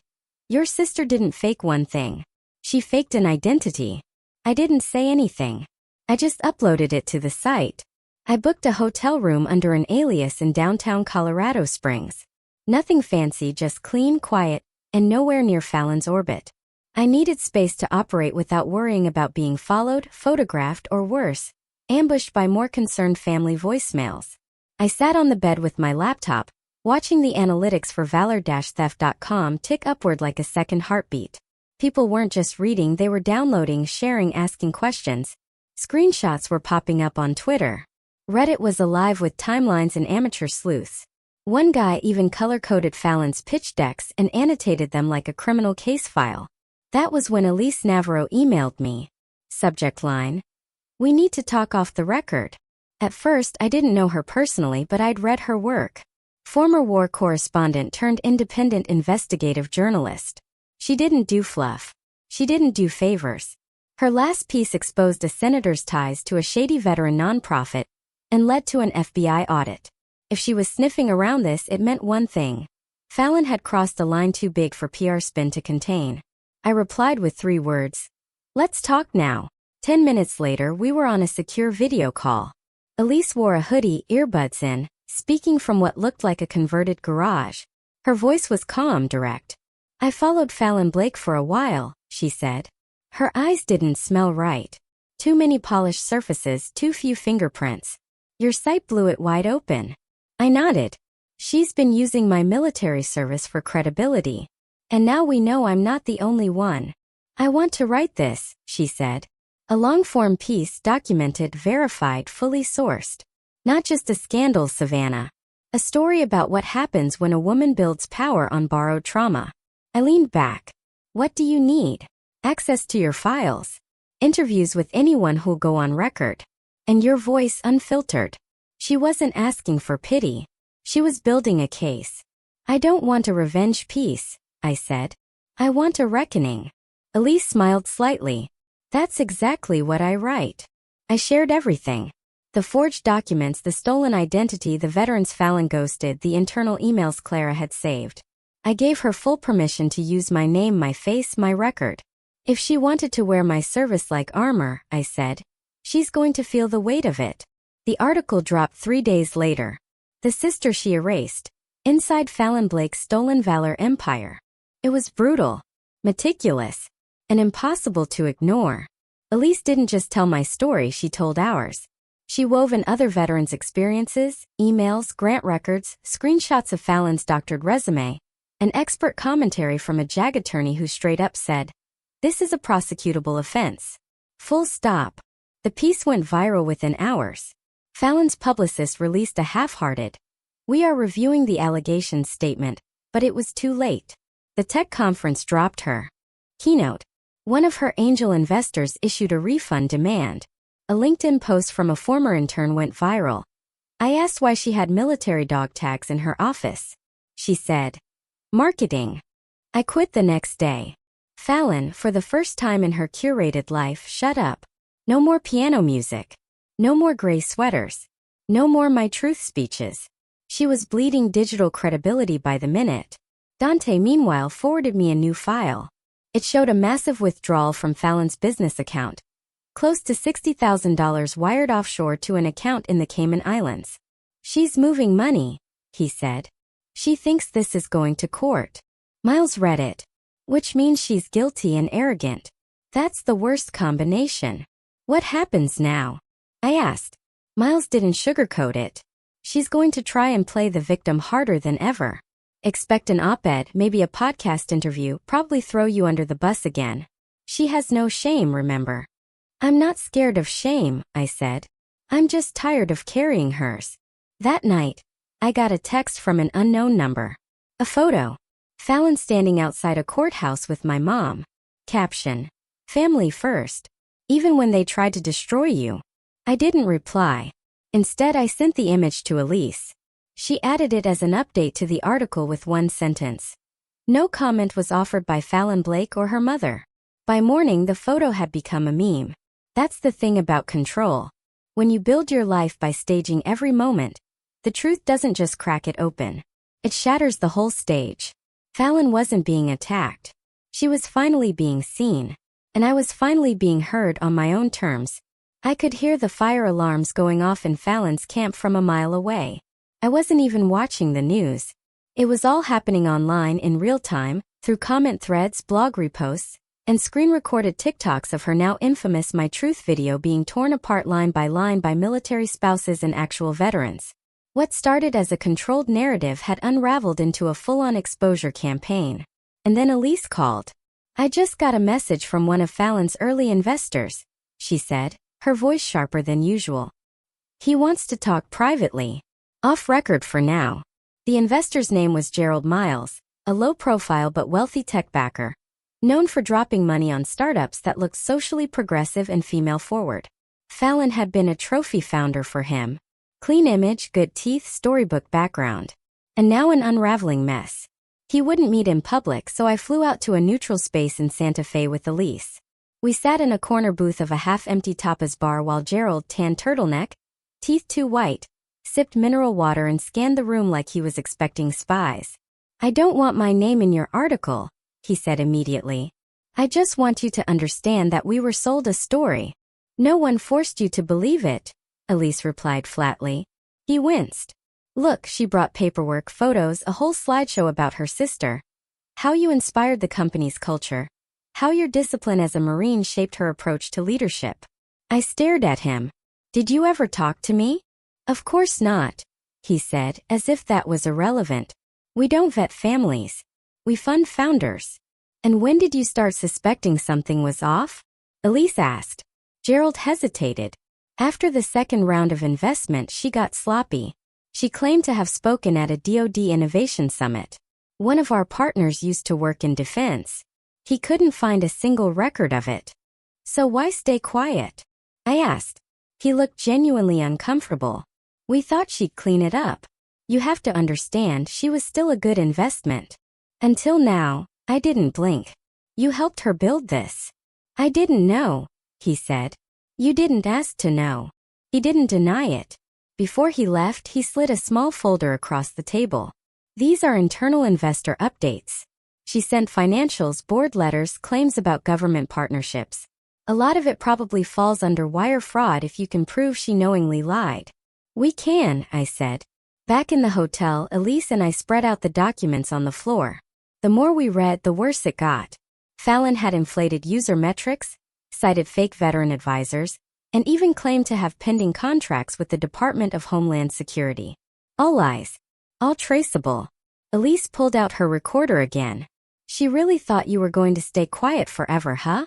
"Your sister didn't fake one thing. She faked an identity." I didn't say anything. I just uploaded it to the site. I booked a hotel room under an alias in downtown Colorado Springs. Nothing fancy, just clean, quiet, and nowhere near Fallon's orbit. I needed space to operate without worrying about being followed, photographed, or worse, ambushed by more concerned family voicemails. I sat on the bed with my laptop, watching the analytics for valor-theft.com tick upward like a second heartbeat. People weren't just reading, they were downloading, sharing, asking questions. Screenshots were popping up on Twitter. Reddit was alive with timelines and amateur sleuths. One guy even color-coded Fallon's pitch decks and annotated them like a criminal case file. That was when Elise Navarro emailed me. Subject line: "We need to talk off the record." At first, I didn't know her personally, but I'd read her work. Former war correspondent turned independent investigative journalist. She didn't do fluff. She didn't do favors. Her last piece exposed a senator's ties to a shady veteran nonprofit and led to an FBI audit. If she was sniffing around this, it meant one thing. Fallon had crossed a line too big for PR spin to contain. I replied with 3 words. "Let's talk now." 10 minutes later, we were on a secure video call. Elise wore a hoodie, earbuds in, speaking from what looked like a converted garage. Her voice was calm, direct. "I followed Fallon Blake for a while," she said. Her eyes didn't smell right. Too many polished surfaces, too few fingerprints. "Your site blew it wide open." I nodded. "She's been using my military service for credibility. And now we know I'm not the only one." "I want to write this," she said. "A long-form piece, documented, verified, fully sourced. Not just a scandal, Savannah. A story about what happens when a woman builds power on borrowed trauma." I leaned back. "What do you need?" "Access to your files. Interviews with anyone who'll go on record. And your voice unfiltered." She wasn't asking for pity. She was building a case. "I don't want a revenge piece," I said. "I want a reckoning." Elise smiled slightly. "That's exactly what I write." I shared everything. The forged documents, the stolen identity, the veterans Fallon ghosted, the internal emails Clara had saved. I gave her full permission to use my name, my face, my record. If she wanted to wear my service like armor, I said, she's going to feel the weight of it. The article dropped 3 days later. The sister she erased. Inside Fallon Blake's stolen valor empire. It was brutal, meticulous, and impossible to ignore. Elise didn't just tell my story, she told ours. She wove in other veterans' experiences, emails, grant records, screenshots of Fallon's doctored resume, an expert commentary from a JAG attorney who straight up said, "This is a prosecutable offense." Full stop. The piece went viral within hours. Fallon's publicist released a half-hearted, "We are reviewing the allegations" statement, but it was too late. The tech conference dropped her keynote. One of her angel investors issued a refund demand. A LinkedIn post from a former intern went viral. I asked why she had military dog tags in her office. She said, "Marketing." I quit the next day. Fallon, for the first time in her curated life, shut up. No more piano music. No more gray sweaters. No more my truth speeches. She was bleeding digital credibility by the minute. Dante, meanwhile, forwarded me a new file. It showed a massive withdrawal from Fallon's business account. Close to $60,000 wired offshore to an account in the Cayman Islands. "She's moving money," he said. "She thinks this is going to court." Miles read it. Which means she's guilty and arrogant. That's the worst combination. What happens now? I asked. Miles didn't sugarcoat it. She's going to try and play the victim harder than ever. Expect an op-ed, maybe a podcast interview, probably throw you under the bus again. She has no shame, remember? I'm not scared of shame, I said. I'm just tired of carrying hers. That night, I got a text from an unknown number. A photo. Fallon standing outside a courthouse with my mom. Caption. Family first. Even when they tried to destroy you. I didn't reply. Instead, I sent the image to Elise. She added it as an update to the article with one sentence. No comment was offered by Fallon Blake or her mother. By morning, the photo had become a meme. That's the thing about control. When you build your life by staging every moment, the truth doesn't just crack it open. It shatters the whole stage. Fallon wasn't being attacked. She was finally being seen. And I was finally being heard on my own terms. I could hear the fire alarms going off in Fallon's camp from a mile away. I wasn't even watching the news. It was all happening online in real time, through comment threads, blog reposts, and screen-recorded TikToks of her now infamous My Truth video being torn apart line by military spouses and actual veterans. What started as a controlled narrative had unraveled into a full-on exposure campaign. And then Elise called. I just got a message from one of Fallon's early investors, she said, her voice sharper than usual. He wants to talk privately. Off record for now. The investor's name was Gerald Miles, a low-profile but wealthy tech backer, known for dropping money on startups that looked socially progressive and female-forward. Fallon had been a trophy founder for him. Clean image, good teeth, storybook background. And now an unraveling mess. He wouldn't meet in public, so I flew out to a neutral space in Santa Fe with Elise. We sat in a corner booth of a half-empty tapas bar while Gerald, tan turtleneck, teeth too white, sipped mineral water and scanned the room like he was expecting spies. I don't want my name in your article, he said immediately. I just want you to understand that we were sold a story. No one forced you to believe it, Elise replied flatly. He winced. Look, she brought paperwork, photos, a whole slideshow about her sister. How you inspired the company's culture. How your discipline as a Marine shaped her approach to leadership. I stared at him. Did you ever talk to me? Of course not, he said, as if that was irrelevant. We don't vet families. We fund founders. And when did you start suspecting something was off? Elise asked. Gerald hesitated. After the second round of investment, she got sloppy. She claimed to have spoken at a DoD Innovation Summit. One of our partners used to work in defense. He couldn't find a single record of it. So why stay quiet? I asked. He looked genuinely uncomfortable. We thought she'd clean it up. You have to understand, she was still a good investment. Until now, I didn't blink. You helped her build this. I didn't know, he said. You didn't ask to know. He didn't deny it. Before he left, he slid a small folder across the table. These are internal investor updates. She sent financials, board letters, claims about government partnerships. A lot of it probably falls under wire fraud if you can prove she knowingly lied. We can, I said. Back in the hotel, Elise and I spread out the documents on the floor. The more we read, the worse it got. Fallon had inflated user metrics, cited fake veteran advisors, and even claimed to have pending contracts with the Department of Homeland Security. All lies. All traceable. Elise pulled out her recorder again. She really thought you were going to stay quiet forever, huh?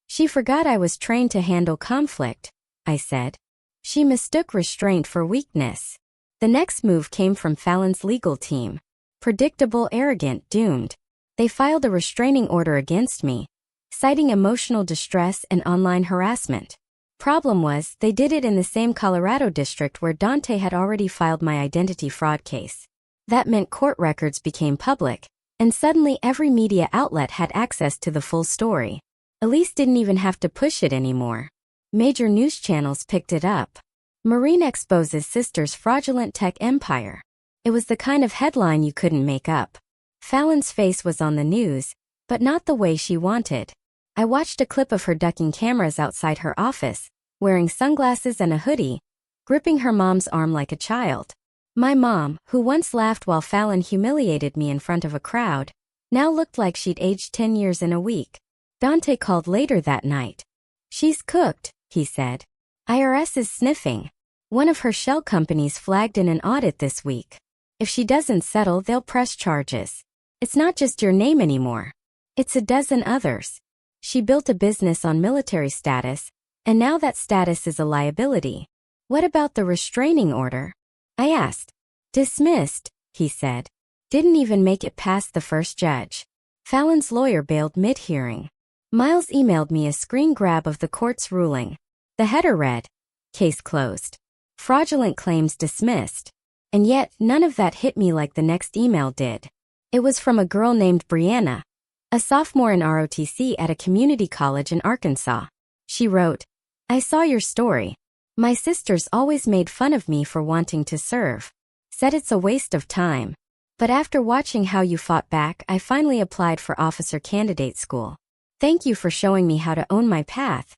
She forgot I was trained to handle conflict, I said. She mistook restraint for weakness. The next move came from Fallon's legal team. Predictable, arrogant, doomed. They filed a restraining order against me, citing emotional distress and online harassment. Problem was, they did it in the same Colorado district where Dante had already filed my identity fraud case. That meant court records became public, and suddenly every media outlet had access to the full story. Elise didn't even have to push it anymore. Major news channels picked it up. Marine exposes sister's fraudulent tech empire. It was the kind of headline you couldn't make up. Fallon's face was on the news, but not the way she wanted. I watched a clip of her ducking cameras outside her office, wearing sunglasses and a hoodie, gripping her mom's arm like a child. My mom, who once laughed while Fallon humiliated me in front of a crowd, now looked like she'd aged 10 years in a week. Dante called later that night. "She's cooked," he said. "IRS is sniffing. One of her shell companies flagged in an audit this week. If she doesn't settle, they'll press charges. It's not just your name anymore. It's a dozen others. She built a business on military status, and now that status is a liability." "What about the restraining order?" I asked. "Dismissed," he said. "Didn't even make it past the first judge." Fallon's lawyer bailed mid-hearing. Miles emailed me a screen grab of the court's ruling. The header read, "Case closed. Fraudulent claims dismissed." And yet, none of that hit me like the next email did. It was from a girl named Brianna, a sophomore in ROTC at a community college in Arkansas. She wrote, "I saw your story. My sisters always made fun of me for wanting to serve. Said it's a waste of time. But after watching how you fought back, I finally applied for officer candidate school. Thank you for showing me how to own my path,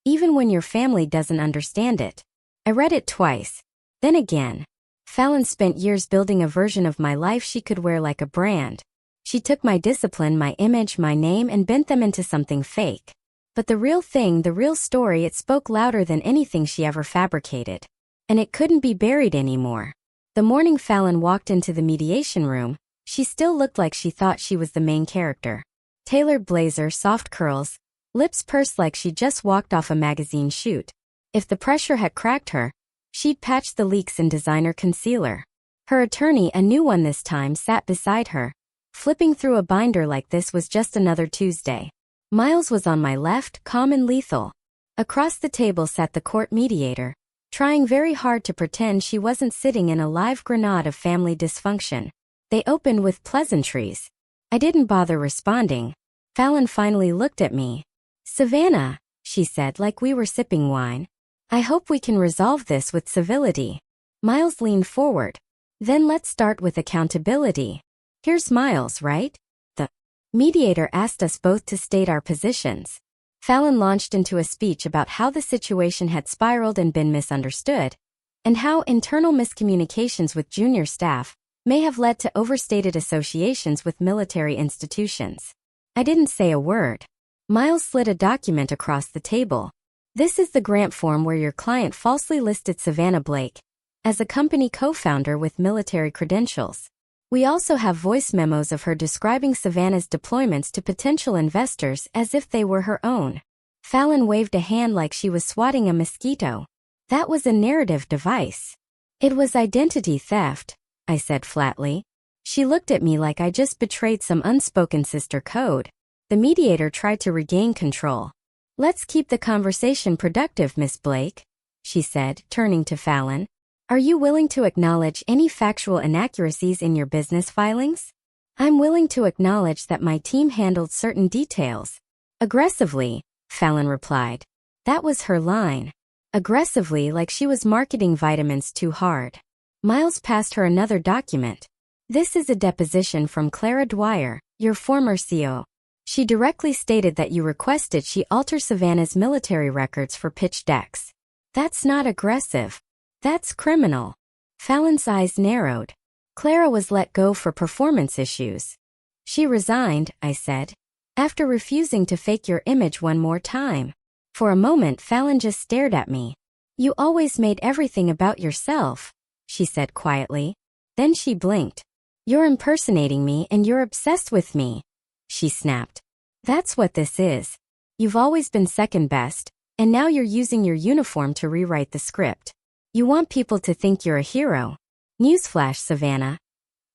even when your family doesn't understand it." I read it twice. Then again. Fallon spent years building a version of my life she could wear like a brand. She took my discipline, my image, my name, and bent them into something fake. But the real thing, the real story, it spoke louder than anything she ever fabricated. And it couldn't be buried anymore. The morning Fallon walked into the mediation room, she still looked like she thought she was the main character. Tailored blazer, soft curls, lips pursed like she just walked off a magazine shoot. If the pressure had cracked her, she'd patched the leaks in designer concealer. Her attorney, a new one this time, sat beside her. Flipping through a binder like this was just another Tuesday. Miles was on my left, calm and lethal. Across the table sat the court mediator, trying very hard to pretend she wasn't sitting in a live grenade of family dysfunction. They opened with pleasantries. I didn't bother responding. Fallon finally looked at me. "Savannah," she said like we were sipping wine. "I hope we can resolve this with civility." Miles leaned forward. "Then let's start with accountability. Here's Miles, right?" The mediator asked us both to state our positions. Fallon launched into a speech about how the situation had spiraled and been misunderstood, and how internal miscommunications with junior staff may have led to overstated associations with military institutions. I didn't say a word. Miles slid a document across the table. "This is the grant form where your client falsely listed Savannah Blake as a company co-founder with military credentials. We also have voice memos of her describing Savannah's deployments to potential investors as if they were her own." Fallon waved a hand like she was swatting a mosquito. "That was a narrative device." "It was identity theft," I said flatly. She looked at me like I just betrayed some unspoken sister code. The mediator tried to regain control. "Let's keep the conversation productive, Miss Blake," she said, turning to Fallon. "Are you willing to acknowledge any factual inaccuracies in your business filings?" "I'm willing to acknowledge that my team handled certain details aggressively," Fallon replied. That was her line. Aggressively, like she was marketing vitamins too hard. Miles passed her another document. "This is a deposition from Clara Dwyer, your former CO. She directly stated that you requested she alter Savannah's military records for pitch decks. That's not aggressive. That's criminal." Fallon's eyes narrowed. "Clara was let go for performance issues." "She resigned," I said, "after refusing to fake your image one more time." For a moment Fallon just stared at me. "You always made everything about yourself," she said quietly. Then she blinked. "You're impersonating me and you're obsessed with me," she snapped. "That's what this is. You've always been second best, and now you're using your uniform to rewrite the script. You want people to think you're a hero. Newsflash, Savannah.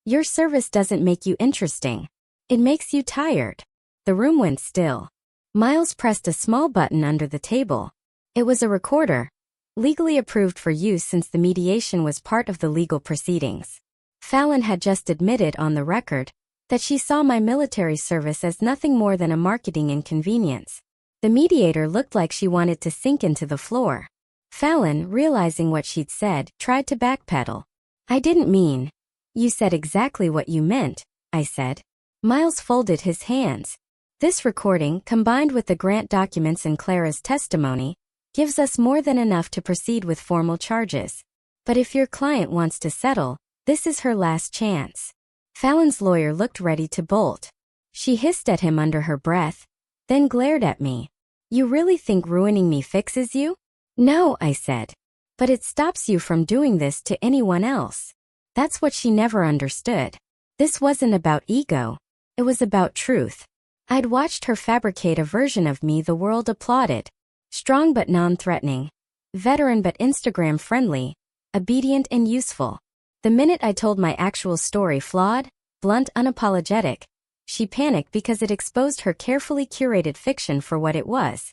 Your service doesn't make you interesting. It makes you tired." The room went still. Miles pressed a small button under the table. It was a recorder, legally approved for use since the mediation was part of the legal proceedings. Fallon had just admitted on the record that she saw my military service as nothing more than a marketing inconvenience. The mediator looked like she wanted to sink into the floor. Fallon, realizing what she'd said, tried to backpedal. "I didn't mean." "You said exactly what you meant," I said. Miles folded his hands. "This recording, combined with the grant documents and Clara's testimony, gives us more than enough to proceed with formal charges. But if your client wants to settle, this is her last chance." Fallon's lawyer looked ready to bolt. She hissed at him under her breath, then glared at me. You really think ruining me fixes you? No, I said. But it stops you from doing this to anyone else. That's what she never understood. This wasn't about ego. It was about truth. I'd watched her fabricate a version of me the world applauded. Strong but non-threatening. Veteran but Instagram-friendly. Obedient and useful. The minute I told my actual story flawed, blunt, unapologetic, she panicked because it exposed her carefully curated fiction for what it was.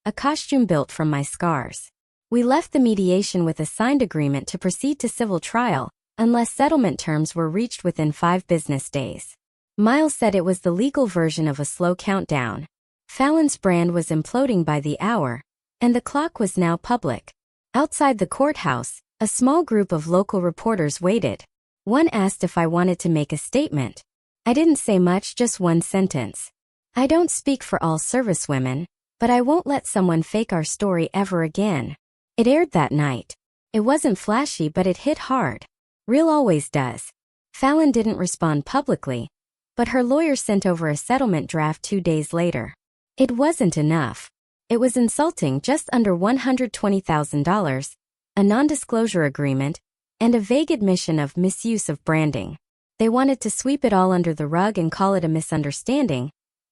A costume built from my scars. We left the mediation with a signed agreement to proceed to civil trial, unless settlement terms were reached within 5 business days. Miles said it was the legal version of a slow countdown. Fallon's brand was imploding by the hour, and the clock was now public. Outside the courthouse, a small group of local reporters waited. One asked if I wanted to make a statement. I didn't say much, just one sentence. I don't speak for all servicewomen, but I won't let someone fake our story ever again. It aired that night. It wasn't flashy, but it hit hard. Real always does. Fallon didn't respond publicly, but her lawyer sent over a settlement draft 2 days later. It wasn't enough. It was insulting, just under $120,000, a non-disclosure agreement, and a vague admission of misuse of branding. They wanted to sweep it all under the rug and call it a misunderstanding,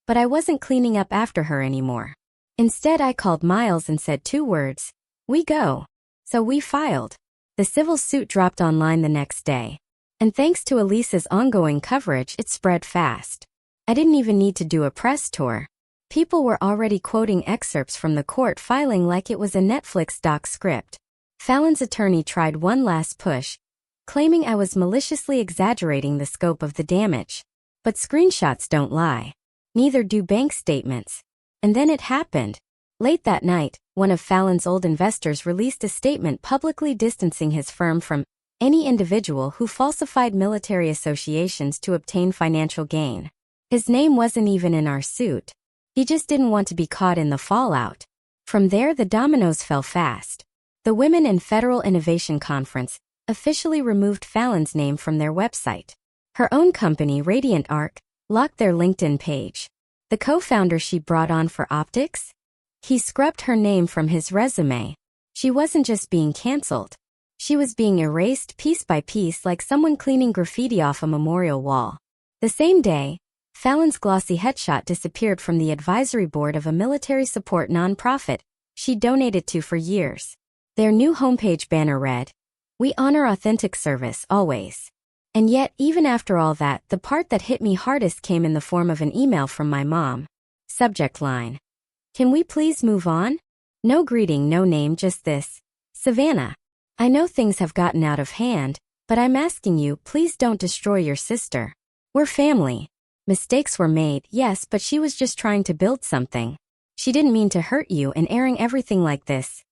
but I wasn't cleaning up after her anymore. Instead, I called Miles and said 2 words, "We go." So we filed. The civil suit dropped online the next day. And thanks to Elisa's ongoing coverage, it spread fast. I didn't even need to do a press tour. People were already quoting excerpts from the court filing like it was a Netflix doc script. Fallon's attorney tried one last push, claiming I was maliciously exaggerating the scope of the damage. But screenshots don't lie. Neither do bank statements. And then it happened. Late that night, one of Fallon's old investors released a statement publicly distancing his firm from any individual who falsified military associations to obtain financial gain. His name wasn't even in our suit. He just didn't want to be caught in the fallout. From there, the dominoes fell fast. The Women in Federal Innovation Conference officially removed Fallon's name from their website. Her own company, Radiant Arc, locked their LinkedIn page. The co-founder she brought on for optics? He scrubbed her name from his resume. She wasn't just being canceled. She was being erased piece by piece like someone cleaning graffiti off a memorial wall. The same day, Fallon's glossy headshot disappeared from the advisory board of a military support nonprofit she donated to for years. Their new homepage banner read, "We honor authentic service, always." And yet, even after all that, the part that hit me hardest came in the form of an email from my mom. Subject line: "Can we please move on?" No greeting, no name, just this: "Savannah. I know things have gotten out of hand, but I'm asking you, please don't destroy your sister. We're family. Mistakes were made, yes, but she was just trying to build something. She didn't mean to hurt you, and airing everything like this.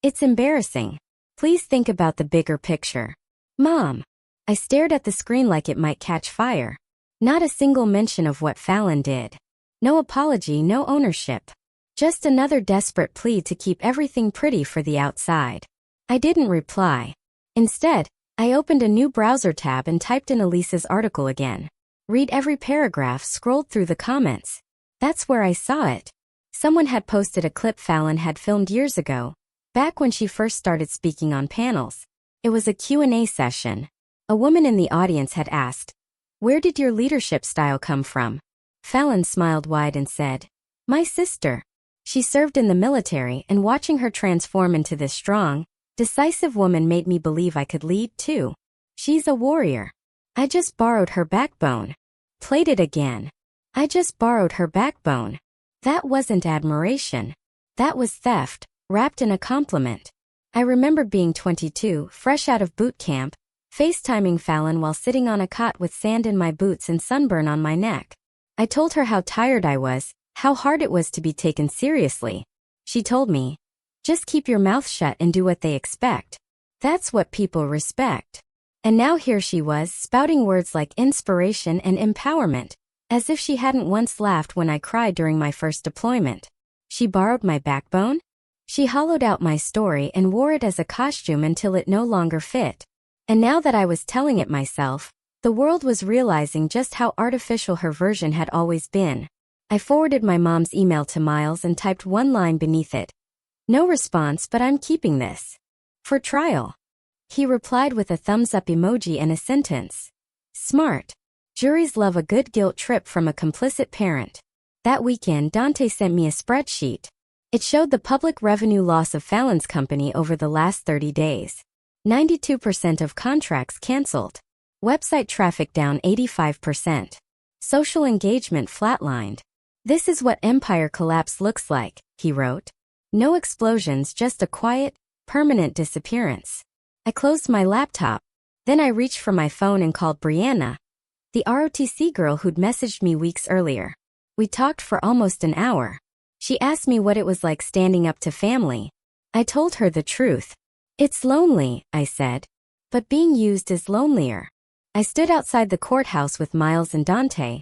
It's embarrassing. Please think about the bigger picture." Mom. I stared at the screen like it might catch fire. Not a single mention of what Fallon did. No apology, no ownership. Just another desperate plea to keep everything pretty for the outside. I didn't reply. Instead, I opened a new browser tab and typed in Elisa's article again. Read every paragraph, scrolled through the comments. That's where I saw it. Someone had posted a clip Fallon had filmed years ago, back when she first started speaking on panels. It was a Q&A session. A woman in the audience had asked, "Where did your leadership style come from?" Fallon smiled wide and said, "My sister. She served in the military, and watching her transform into this strong, decisive woman made me believe I could lead too. She's a warrior. I just borrowed her backbone." Played it again. I just borrowed her backbone. That wasn't admiration. That was theft, wrapped in a compliment. I remember being 22, fresh out of boot camp, FaceTiming Fallon while sitting on a cot with sand in my boots and sunburn on my neck. I told her how tired I was, how hard it was to be taken seriously. She told me, "Just keep your mouth shut and do what they expect. That's what people respect." And now here she was, spouting words like inspiration and empowerment, as if she hadn't once laughed when I cried during my first deployment. She borrowed my backbone? She hollowed out my story and wore it as a costume until it no longer fit. And now that I was telling it myself, The world was realizing just how artificial her version had always been. I forwarded my mom's email to Miles and typed one line beneath it. No response, but I'm keeping this. For trial. He replied with a thumbs-up emoji and a sentence. Smart. Juries love a good guilt trip from a complicit parent. That weekend, Dante sent me a spreadsheet. It showed the public revenue loss of Fallon's company over the last 30 days. 92% of contracts canceled. Website traffic down 85%. Social engagement flatlined. This is what empire collapse looks like, he wrote. No explosions, just a quiet, permanent disappearance. I closed my laptop. Then I reached for my phone and called Brianna, the ROTC girl who'd messaged me weeks earlier. We talked for almost an hour. She asked me what it was like standing up to family. I told her the truth. It's lonely, I said. But being used is lonelier. I stood outside the courthouse with Miles and Dante,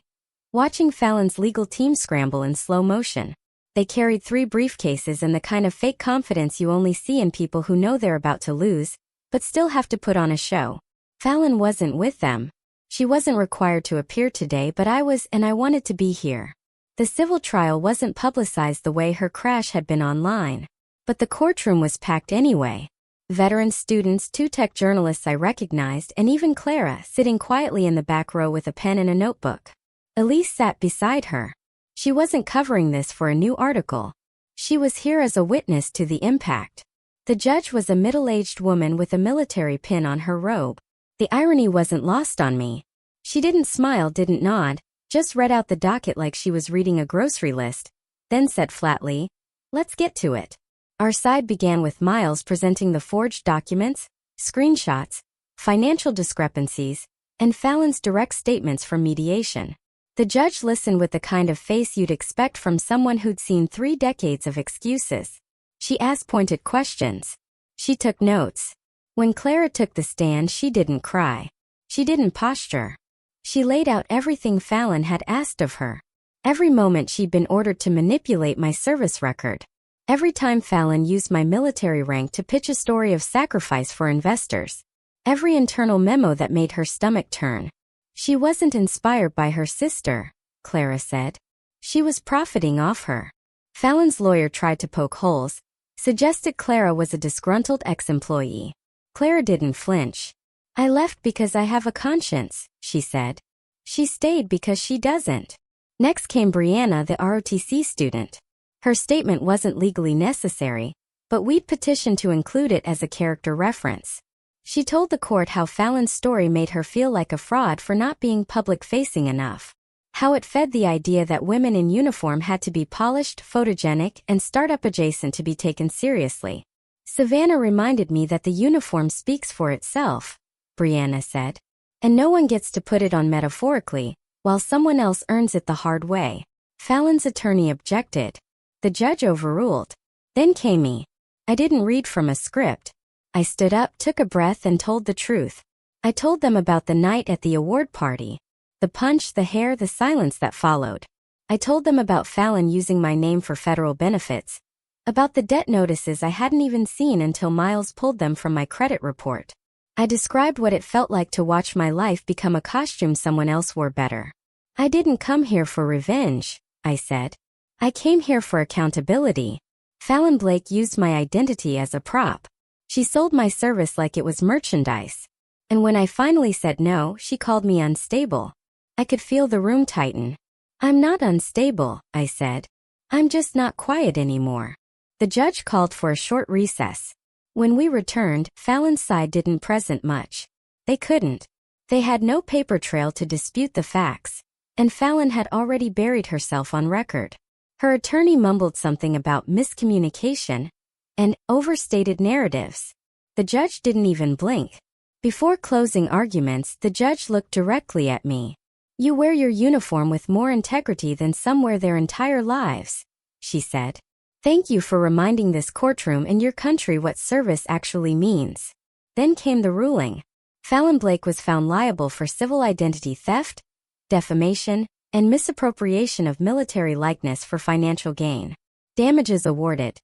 watching Fallon's legal team scramble in slow motion. They carried 3 briefcases and the kind of fake confidence you only see in people who know they're about to lose, but still have to put on a show. Fallon wasn't with them. She wasn't required to appear today, but I was, and I wanted to be here. The civil trial wasn't publicized the way her crash had been online. But the courtroom was packed anyway. Veteran students, 2 tech journalists I recognized, and even Clara sitting quietly in the back row with a pen and a notebook. Elise sat beside her. She wasn't covering this for a new article. She was here as a witness to the impact. The judge was a middle-aged woman with a military pin on her robe. The irony wasn't lost on me. She didn't smile, didn't nod, just read out the docket like she was reading a grocery list, then said flatly, "Let's get to it." Our side began with Miles presenting the forged documents, screenshots, financial discrepancies, and Fallon's direct statements from mediation. The judge listened with the kind of face you'd expect from someone who'd seen 3 decades of excuses. She asked pointed questions. She took notes. When Clara took the stand, she didn't cry. She didn't posture. She laid out everything Fallon had asked of her. Every moment she'd been ordered to manipulate my service record. Every time Fallon used my military rank to pitch a story of sacrifice for investors. Every internal memo that made her stomach turn. She wasn't inspired by her sister, Clara said. She was profiting off her. Fallon's lawyer tried to poke holes, suggested Clara was a disgruntled ex-employee. Clara didn't flinch. "I left because I have a conscience," she said. She stayed because she doesn't. Next came Brianna, the ROTC student. Her statement wasn't legally necessary, but we'd petitioned to include it as a character reference. She told the court how Fallon's story made her feel like a fraud for not being public-facing enough. How it fed the idea that women in uniform had to be polished, photogenic, and startup adjacent to be taken seriously. "Savannah reminded me that the uniform speaks for itself," Brianna said. "And no one gets to put it on metaphorically, while someone else earns it the hard way." Fallon's attorney objected. The judge overruled. Then came me. I didn't read from a script. I stood up, took a breath, and told the truth. I told them about the night at the award party. The punch, the hair, the silence that followed. I told them about Fallon using my name for federal benefits. About the debt notices I hadn't even seen until Miles pulled them from my credit report. I described what it felt like to watch my life become a costume someone else wore better. "I didn't come here for revenge," I said. "I came here for accountability." Fallon Blake used my identity as a prop. She sold my service like it was merchandise. And when I finally said no, she called me unstable. I could feel the room tighten. "I'm not unstable," I said. "I'm just not quiet anymore." The judge called for a short recess. When we returned, Fallon's side didn't present much. They couldn't. They had no paper trail to dispute the facts. And Fallon had already buried herself on record. Her attorney mumbled something about miscommunication and overstated narratives. The judge didn't even blink. Before closing arguments, the judge looked directly at me. "You wear your uniform with more integrity than some wear their entire lives," she said. "Thank you for reminding this courtroom and your country what service actually means." Then came the ruling. Fallon Blake was found liable for civil identity theft, defamation, and misappropriation of military likeness for financial gain. Damages awarded: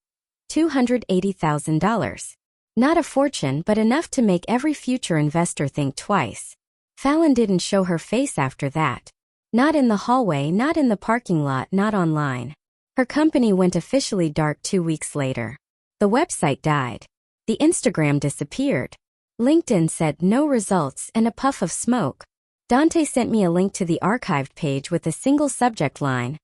$280,000. Not a fortune, but enough to make every future investor think twice. Fallon didn't show her face after that. Not in the hallway, not in the parking lot, not online. Her company went officially dark 2 weeks later. The website died. The Instagram disappeared. LinkedIn said no results and a puff of smoke. Dante sent me a link to the archived page with a single subject line.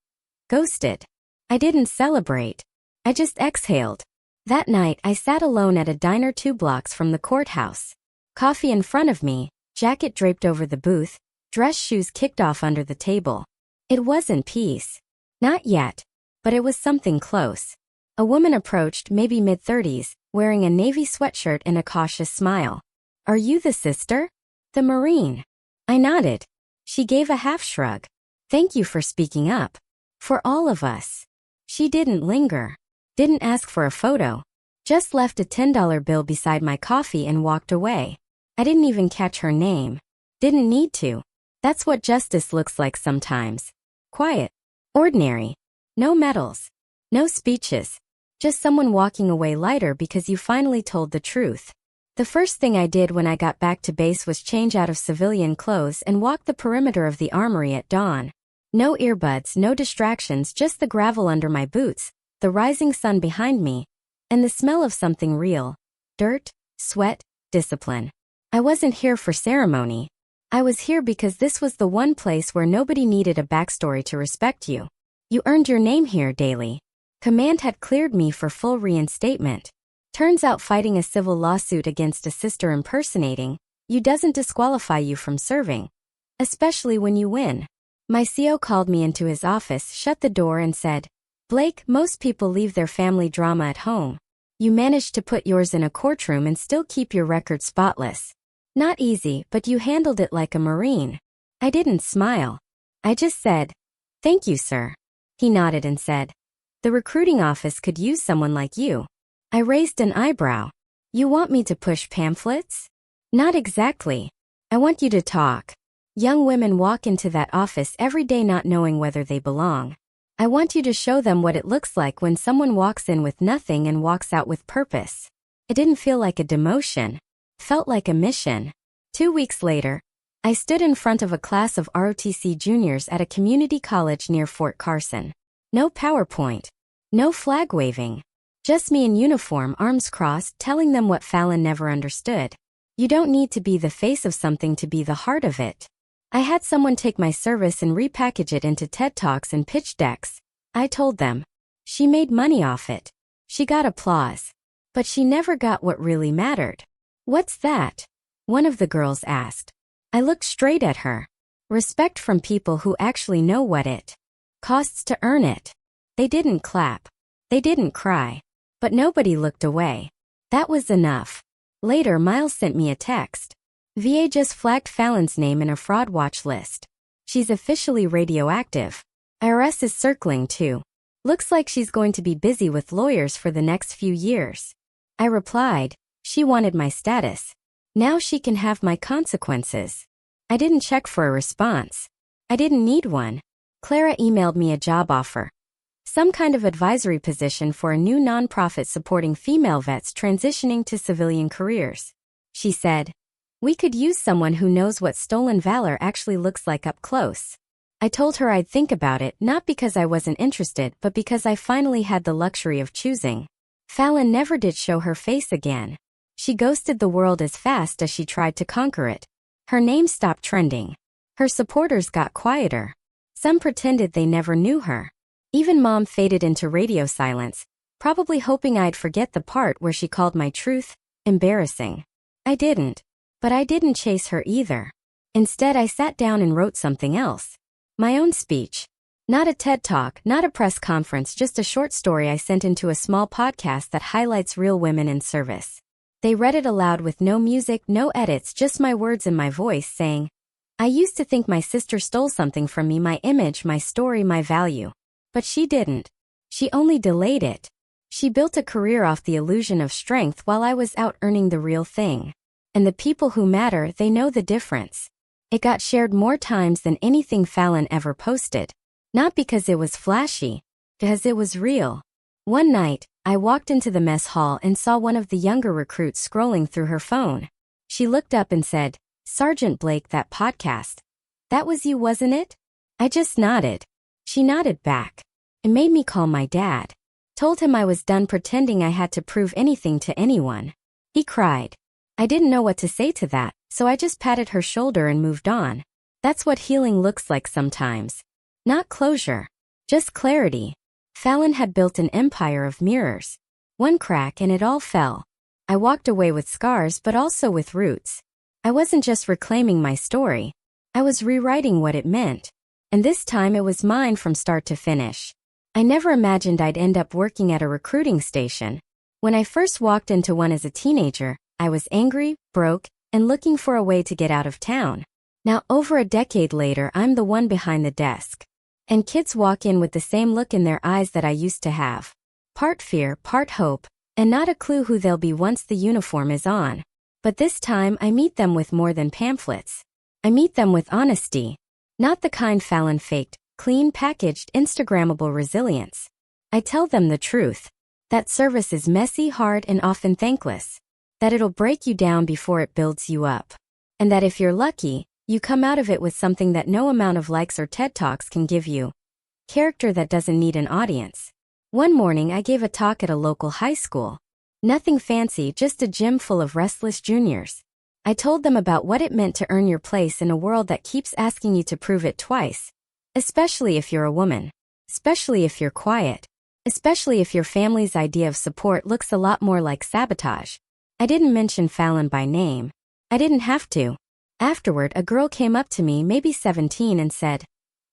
Ghosted. I didn't celebrate. I just exhaled. That night, I sat alone at a diner 2 blocks from the courthouse. Coffee in front of me, jacket draped over the booth, dress shoes kicked off under the table. It wasn't peace. Not yet. But it was something close. A woman approached, maybe mid-30s, wearing a navy sweatshirt and a cautious smile. Are you the sister? The Marine. I nodded. She gave a half shrug. Thank you for speaking up. For all of us. She didn't linger. Didn't ask for a photo. Just left a $10 bill beside my coffee and walked away. I didn't even catch her name. Didn't need to. That's what justice looks like sometimes. Quiet. Ordinary. No medals. No speeches. Just someone walking away lighter because you finally told the truth. The first thing I did when I got back to base was change out of civilian clothes and walk the perimeter of the armory at dawn. No earbuds, no distractions, just the gravel under my boots, the rising sun behind me, and the smell of something real. Dirt, sweat, discipline. I wasn't here for ceremony. I was here because this was the one place where nobody needed a backstory to respect you. You earned your name here, Daly. Command had cleared me for full reinstatement. Turns out fighting a civil lawsuit against a sister impersonating you doesn't disqualify you from serving. Especially when you win. My CO called me into his office, shut the door and said, Blake, most people leave their family drama at home. You managed to put yours in a courtroom and still keep your record spotless. Not easy, but you handled it like a Marine. I didn't smile. I just said, thank you, sir. He nodded and said, the recruiting office could use someone like you. I raised an eyebrow. You want me to push pamphlets? Not exactly. I want you to talk. Young women walk into that office every day not knowing whether they belong. I want you to show them what it looks like when someone walks in with nothing and walks out with purpose. It didn't feel like a demotion. Felt like a mission. 2 weeks later, I stood in front of a class of ROTC juniors at a community college near Fort Carson. No PowerPoint. No flag waving. Just me in uniform, arms crossed, telling them what Fallon never understood. You don't need to be the face of something to be the heart of it. I had someone take my service and repackage it into TED Talks and pitch decks. I told them. She made money off it. She got applause. But she never got what really mattered. What's that? One of the girls asked. I looked straight at her. Respect from people who actually know what it costs to earn it. They didn't clap. They didn't cry. But nobody looked away. That was enough. Later, Miles sent me a text. VA just flagged Fallon's name in a fraud watch list. She's officially radioactive. IRS is circling too. Looks like she's going to be busy with lawyers for the next few years. I replied, she wanted my status. Now she can have my consequences. I didn't check for a response. I didn't need one. Clara emailed me a job offer. Some kind of advisory position for a new nonprofit supporting female vets transitioning to civilian careers. She said, we could use someone who knows what stolen valor actually looks like up close. I told her I'd think about it, not because I wasn't interested, but because I finally had the luxury of choosing. Fallon never did show her face again. She ghosted the world as fast as she tried to conquer it. Her name stopped trending. Her supporters got quieter. Some pretended they never knew her. Even Mom faded into radio silence, probably hoping I'd forget the part where she called my truth embarrassing. I didn't. But I didn't chase her either. Instead, I sat down and wrote something else. My own speech. Not a TED Talk, not a press conference, just a short story I sent into a small podcast that highlights real women in service. They read it aloud with no music, no edits, just my words and my voice saying, I used to think my sister stole something from me, my image, my story, my value. But she didn't. She only delayed it. She built a career off the illusion of strength while I was out earning the real thing. And the people who matter, they know the difference. It got shared more times than anything Fallon ever posted. Not because it was flashy, because it was real. One night, I walked into the mess hall and saw one of the younger recruits scrolling through her phone. She looked up and said, Sergeant Blake, that podcast. That was you, wasn't it? I just nodded. She nodded back. It made me call my dad. Told him I was done pretending I had to prove anything to anyone. He cried. I didn't know what to say to that, so I just patted her shoulder and moved on. That's what healing looks like sometimes. Not closure. Just clarity. Fallon had built an empire of mirrors. One crack and it all fell. I walked away with scars but also with roots. I wasn't just reclaiming my story. I was rewriting what it meant. And this time it was mine from start to finish. I never imagined I'd end up working at a recruiting station. When I first walked into one as a teenager, I was angry, broke, and looking for a way to get out of town. Now, over a decade later, I'm the one behind the desk. And kids walk in with the same look in their eyes that I used to have. Part fear, part hope, and not a clue who they'll be once the uniform is on. But this time, I meet them with more than pamphlets. I meet them with honesty. Not the kind Fallon faked, clean packaged, Instagrammable resilience. I tell them the truth. That service is messy, hard, and often thankless. That it'll break you down before it builds you up. And that if you're lucky, you come out of it with something that no amount of likes or TED Talks can give you. Character that doesn't need an audience. One morning I gave a talk at a local high school. Nothing fancy, just a gym full of restless juniors. I told them about what it meant to earn your place in a world that keeps asking you to prove it twice. Especially if you're a woman. Especially if you're quiet. Especially if your family's idea of support looks a lot more like sabotage. I didn't mention Fallon by name. I didn't have to. Afterward, a girl came up to me, maybe 17, and said,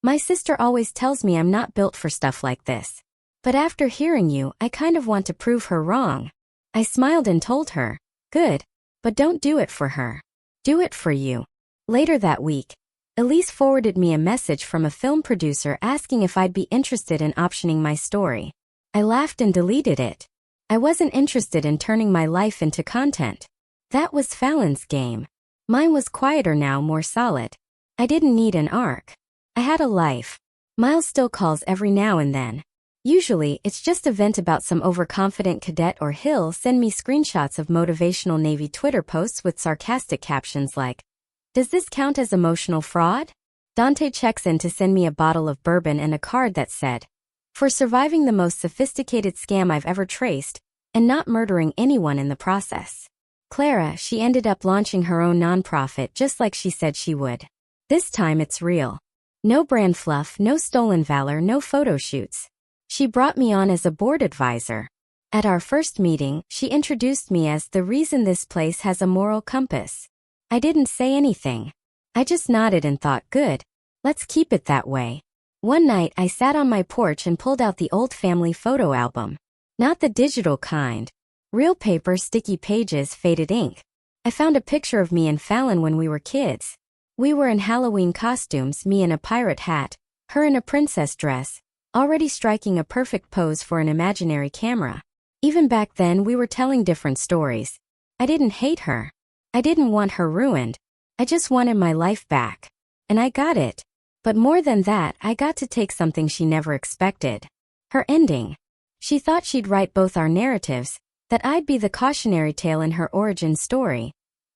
"My sister always tells me I'm not built for stuff like this. But after hearing you, I kind of want to prove her wrong." I smiled and told her, "Good. But don't do it for her. Do it for you." Later that week, Elise forwarded me a message from a film producer asking if I'd be interested in optioning my story. I laughed and deleted it. I wasn't interested in turning my life into content. That was Fallon's game. Mine was quieter now, more solid. I didn't need an arc. I had a life. Miles still calls every now and then. Usually, it's just a vent about some overconfident cadet, or he'll send me screenshots of motivational Navy Twitter posts with sarcastic captions like, "Does this count as emotional fraud?" Dante checks in to send me a bottle of bourbon and a card that said, "For surviving the most sophisticated scam I've ever traced, and not murdering anyone in the process." Clara, she ended up launching her own nonprofit just like she said she would. This time it's real. No brand fluff, no stolen valor, no photo shoots. She brought me on as a board advisor. At our first meeting, she introduced me as the reason this place has a moral compass. I didn't say anything. I just nodded and thought, good. Let's keep it that way. One night I sat on my porch and pulled out the old family photo album. Not the digital kind. Real paper, sticky pages, faded ink. I found a picture of me and Fallon when we were kids. We were in Halloween costumes, me in a pirate hat, her in a princess dress, already striking a perfect pose for an imaginary camera. Even back then we were telling different stories. I didn't hate her. I didn't want her ruined. I just wanted my life back. And I got it. But more than that, I got to take something she never expected. Her ending. She thought she'd write both our narratives, that I'd be the cautionary tale in her origin story.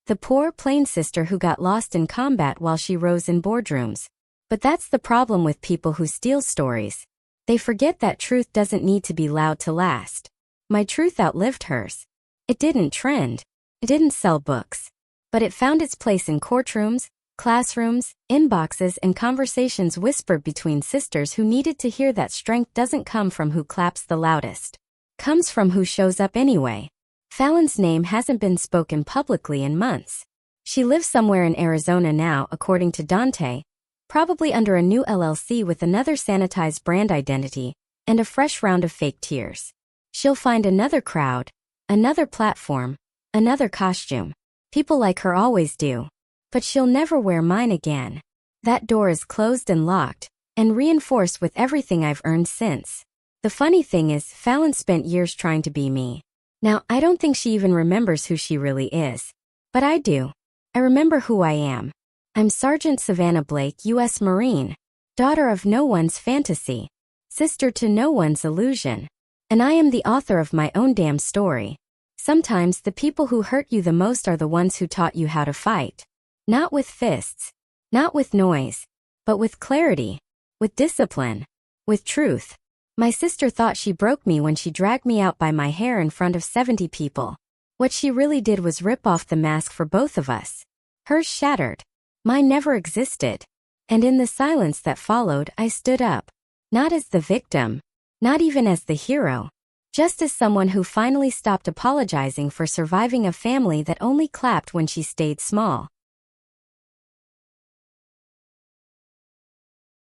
The poor, plain sister who got lost in combat while she rose in boardrooms. But that's the problem with people who steal stories. They forget that truth doesn't need to be loud to last. My truth outlived hers. It didn't trend. It didn't sell books. But it found its place in courtrooms, classrooms, inboxes, and conversations whispered between sisters who needed to hear that strength doesn't come from who claps the loudest. Comes from who shows up anyway. Fallon's name hasn't been spoken publicly in months. She lives somewhere in Arizona now, according to Dante, probably under a new LLC with another sanitized brand identity, and a fresh round of fake tears. She'll find another crowd, another platform, another costume. People like her always do. But she'll never wear mine again. That door is closed and locked, and reinforced with everything I've earned since. The funny thing is, Fallon spent years trying to be me. Now, I don't think she even remembers who she really is. But I do. I remember who I am. I'm Sergeant Savannah Blake, U.S. Marine. Daughter of no one's fantasy. Sister to no one's illusion. And I am the author of my own damn story. Sometimes the people who hurt you the most are the ones who taught you how to fight. Not with fists. Not with noise. But with clarity. With discipline. With truth. My sister thought she broke me when she dragged me out by my hair in front of 70 people. What she really did was rip off the mask for both of us. Hers shattered. Mine never existed. And in the silence that followed, I stood up. Not as the victim. Not even as the hero. Just as someone who finally stopped apologizing for surviving a family that only clapped when she stayed small.